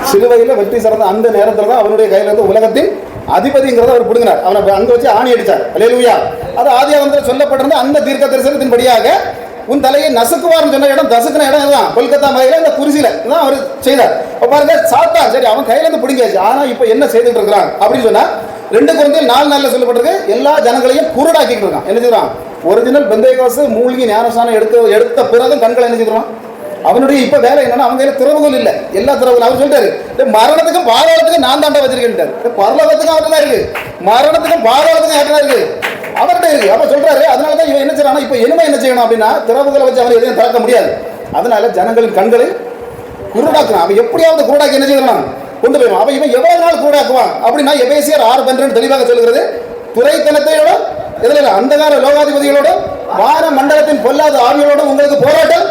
சிலுவையில வெற்றி சிறந்த அந்த நேரத்தில் தான் அவனுடைய கையில இருந்து உலகத்தின் அதிபதிங்கிறத அவர் பிடுங்கினார். அவனை அங்க வச்சு ஆணி அடிச்சார். அல்லேலூயா. அது ஆதியாகமத்தில் சொல்லப்பட்டிருந்த அந்த தீர்க்க தரிசனத்தின் படியாக உன் தலையை நசுக்குவார்னு சொன்ன இடம், நசுக்கின இடம் தான் கொல்கத்தா மலையில இந்த குருசியில தான் அவர் செய்தார். பாருங்க சாத்தான் சரி அவன் கையில இருந்து பிடிங்காச்சு. ஆனா இப்ப என்ன செய்துட்டு இருக்கிறான் அப்படின்னு சொன்னா 2 கொரிந்தியர் 4:4 சொல்லப்பட்டிருக்கு, எல்லா ஜனங்களையும் குருடாக்கிட்டு இருக்கான். என்ன செய்யறான்? ஒரிஜினல் பெந்தேகோஸ்து மூழ்கி ஞானஸ்நானம் எடுத்த பிறகு கண்களை என்ன செய்யறான்? அவனுடைய இப்ப வேலை என்னன்னா அவங்க கையில திறவுகோல் இல்ல, எல்லா திறவுகள் அவர் சொல்லிட்டாரு, மரணத்துக்கும் பாதாளத்துக்கும் நான் தாண்டா வச்சிருக்கேன். பரலோகத்துக்கும் அவர்கிட்ட தான் இருக்கு, மரணத்துக்கும் பாதாளத்துக்கும் யார்கிட்ட இருக்கு? அவர்கிட்ட இருக்கு. அப்ப சொல்றாரு, அதனாலதான் இவன் என்ன செய்யறான், இப்ப இனிமே என்ன செய்யணும் அப்படின்னா திறவுகளை வச்சு அவன் எதையும் திறக்க முடியாது. அதனால ஜனங்களின் கண்களை குருடாக்குறான். அவன் எப்படியாவது குருடாக்கி என்ன செய்யறான்? கொண்டு போயிடும். அப்ப இவன் எவ்வளவு நாள் கூடாக்குவான் அப்படின்னா எபேசியர் 6:12 தெளிவாக சொல்கிறது, துரைத்தனத்தையோட எதுல அந்தகார லோகாதிபதிகளோட வான மண்டலத்தின் பொல்லாத ஆவிகளோட உங்களுக்கு போராட்டம்.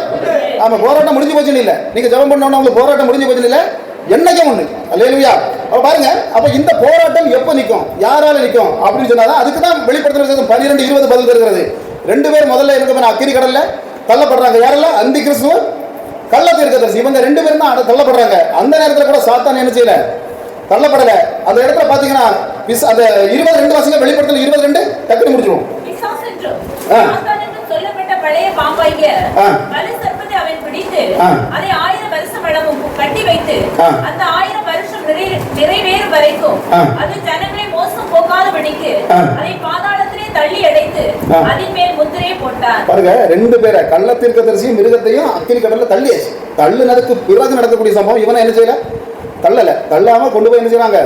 ஆமா, போராட்டம் முடிஞ்சு போச்சுன்னு இல்ல, நீங்க ஜெபம் பண்ணோம்னா உங்களுக்கு போராட்டம் முடிஞ்சு போச்சுன்னு இல்ல, என்னைக்கும் ஒண்ணு. அல்லேலூயா. அப்ப பாருங்க, அப்ப இந்த போராட்டம் எப்ப நிற்கும், யாரால நிற்கும் அப்படின்னு சொன்னாதான் அதுக்கு தான் வெளிப்படுத்துறது 12:20 பதில் தருகிறது. 2 பேர் முதல்ல எனக்கு அக்கினி கடல்ல தள்ளப்படுறாங்க. யாரெல்லாம்? அந்தி கிறிஸ்துவ கள்ள தீர்க்கதரிசி. இவங்க 2 பேரும் தான் தள்ளப்படுறாங்க. அந்த நேரத்தில் கூட சாத்தான் என்ன செய்யல, தள்ளப்படல. அந்த இடத்துல பாத்தீங்கன்னா அந்த 22 வாசிங்க, வெளிப்படுத்தல 22 டக்குனு முடிச்சிருவோம். சொல்லப்பட்ட பழைய பாம்பாகிய வலு சர்ப்பத்தை அவன் பிடித்து அதை 1000 வருஷம் அளவும் கட்டி வைத்து அந்த 1000 வருஷம் நிறைவேறும் வரைக்கும் அது ஜனங்களை மோசம் போகாதபடிக்கு அதை பாதாளத்திலே தள்ளி அடைத்து அதன் மேல் முத்திரையை போட்டார். பாருங்க, 2 பேரை கள்ள தீர்க்கதரிசியும் மிருகத்தையும் அக்கினி கடல்ல தள்ளியாச்சு. தள்ளுனதுக்கு பிறகு நடக்கக்கூடிய சம்பவம் இவனை என்ன செய்யல, தள்ளாம கொண்டு போய் என்ன செய்வாங்க,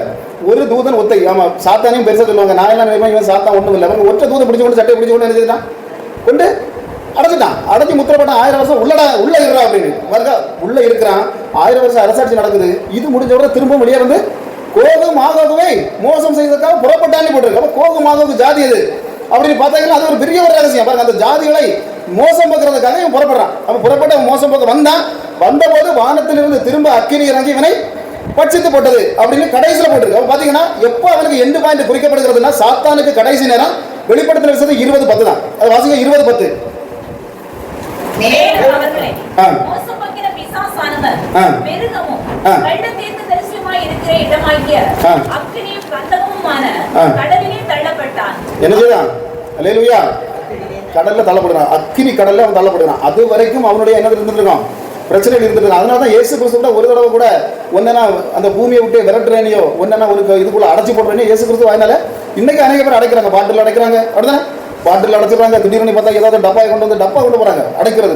ஒரு தூதன் ஒத்தை. ஆமா, சாத்தானையும் பெருசா சொல்லுவாங்க. நான் என்ன நினைப்பேன், இவன் சாத்தான் ஒண்ணும் இல்லை, அவங்க ஒற்றை தூதன் பிடிச்சு கொண்டு சட்டை பிடிச்சு கொண்டு என்ன செய்தான், கொண்டு அடைச்சிட்டான். அடைச்சி முத்திரப்பட்டான். 1000 வருஷம் உள்ள இருக்கிறா அப்படின்னு வருக உள்ள இருக்கிறான். 1000 வருஷம் அரசாட்சி நடக்குது. இது முடிஞ்ச உடனே திரும்ப வெளியே வந்து கோகு மாகோகுவை மோசம் செய்ததுக்காக புறப்பட்டான்னு போட்டிருக்கு. அப்ப கோகு மாகோகு ஜாதி எது அப்படின்னு பார்த்தாங்கன்னா அது ஒரு பெரிய ஒரு ரகசியம். பாருங்க, அந்த ஜாதிகளை மோசம் பார்க்கறதுக்காக இவன் புறப்படுறான். அப்ப புறப்பட்ட மோசம் பார்க்க வந்தபோது வானத்திலிருந்து திரும்ப அக்கினி இறங்கி இவனை பட்சித்து போட்டது அப்படின்னு கடைசியில போட்டிருக்கு. அப்ப பாத்தீங்கன்னா எப்போ அவனுக்கு எண்டு பாயிண்ட் குறிக்கப்படுகிறதுனா சாத்தானுக்கு கடைசி நேரம் வெளிப்படுத்தின விஷயத்தை 20:10 தான். அது வாசிங்க 20:10. என்ன செய்தான்? அல்லேலூயா. கடல்ல தள்ளப்படுறான், அக்கினி கடல்ல அவன் தள்ளப்படுறான். அது வரைக்கும் அவனுடைய என்ன இருந்துட்டு இருக்கான், பிரச்சனைகள் இருந்துட்டு. அதனால தான் இயேசு கிறிஸ்து கூட ஒரு தடவை கூட ஒன்னா அந்த பூமியை விட்டு விரட்டுறேனையோ ஒன்னா ஒரு இதுக்குள்ள அடைச்சி போடுறேனோ இயேசு கிறிஸ்து வாயினால இன்னைக்கு அநேக பேர் அடைக்கிறாங்க, பாட்டில் அடைக்கிறாங்க, அப்படிதானே பாட்டில் அடைச்சிடுறாங்க. திடீர்னு பார்த்தா ஏதாவது டப்பாயை கொண்டு போறாங்க அடைக்கிறது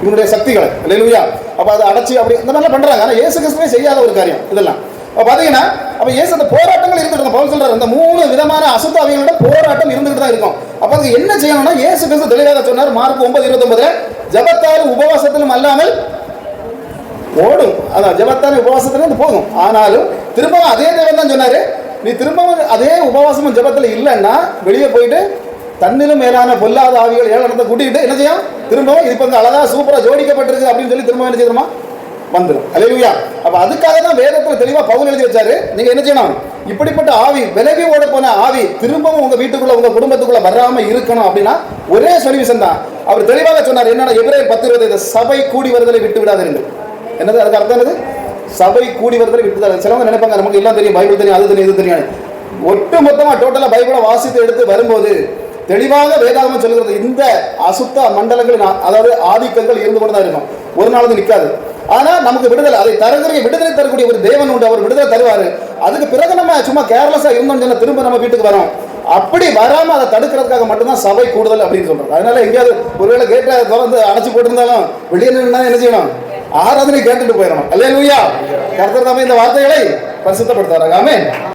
இவனுடைய சக்திகளை. அல்லேலூயா. அப்ப அதை அடைச்சி அப்படி இந்த மாதிரிலாம் பண்றாங்க. ஆனா இயேசு கிறிஸ்துவே செய்யாத ஒரு காரியம் இதெல்லாம். அப்ப பாத்தீங்கன்னா அப்ப இயேசு அந்த போராட்டங்கள் இருந்துட்டு பவுல் சொல்றாரு, இந்த 3 விதமான அசுத்தாவிகளோட போராட்டம் இருந்துட்டு தான் இருக்கும். அப்ப அது என்ன செய்யணும்னா இயேசு கிறிஸ்து தெளிவாக சொன்னார். மார்க் 9:29 ஜெபத்தாலும் உபவாசத்திலும் அல்லாமல் ஓடும். அதான் ஜெபத்தாலும் உபவாசத்துல போகும். ஆனாலும் திரும்பவும் அதே தேவன் தான் சொன்னாரு, நீ திரும்பவும் அதே உபவாசமும் ஜெபத்துல இல்லைன்னா வெளியே போயிட்டு தன்னிலும் மேலான பொல்லாத ஆவிகள் 7 இடத்தை கூட்டிக்கிட்டு என்ன செய்யும், திரும்பவும் இது கொஞ்சம் அழகா சூப்பரா ஜோடிக்கப்பட்டிருக்கு அப்படின்னு சொல்லி திரும்ப என்ன செய்யணுமா வந்துடும். அல்லேலூயா. அப்ப அதுக்காக தான் வேதத்துல தெளிவா பவுல் எழுதி வச்சாரு, நீங்க என்ன செய்யணும், இப்படிப்பட்ட ஆவி விலகி ஓட போன ஆவி திரும்பவும் உங்க வீட்டுக்குள்ள உங்க குடும்பத்துக்குள்ள வராம இருக்கணும் அப்படின்னா ஒரே சொல்யூஷன் தான். அவர் தெளிவாக சொன்னார். என்னன்னா எபிரேயர் 10:20 சபை கூடி வருதலை விட்டு விடாதீர்கள். என்னது அதுக்கு அர்த்தம்? என்னது? சபை கூடி வருதலை விட்டு விடாது. சிலவங்க நினைப்பாங்க நமக்கு எல்லாம் தெரியும், பைபிள் தெரியும், அது தெரியும், இது தெரியும். ஒட்டு மொத்தமா டோட்டலா பைபிளை வாசித்து எடுத்து வரும்போது தெளிவாக வேதாகமம் சொல்லுகிறது, இந்த அசுத்த மண்டலங்கள் அதாவது ஆதிக்கங்கள் இருந்து கொண்டு தான் இருக்கும், ஒரு நாள் நிற்காது. ஆனா நமக்கு விடுதலை, அதை தரக்கூடிய விடுதலை தரக்கூடிய ஒரு தேவன் உண்டு, அவர் விடுதலை தருவாரு. அதுக்கு பிறகு நம்ம சும்மா கேர்லெஸ்ஸா இருந்தோம்னு சொன்னா திரும்ப நம்ம வீட்டுக்கு வரோம். அப்படி வராம அதை தடுக்கிறதுக்காக மட்டும்தான் சபை கூடுதல் அப்படின்னு சொல்றது. அதனால எங்கேயாவது ஒருவேளை கேட்ட திறந்து அடைச்சு போட்டிருந்தாலும் வெளியே நின்னா என்ன செய்யணும்? ஆராதனை கேட்டுட்டு போயிடணும். அல்லேலூயா. கர்த்தர் தாமே இந்த வார்த்தைகளை பரிசுத்தப்படுத்துவாராக. ஆமென்.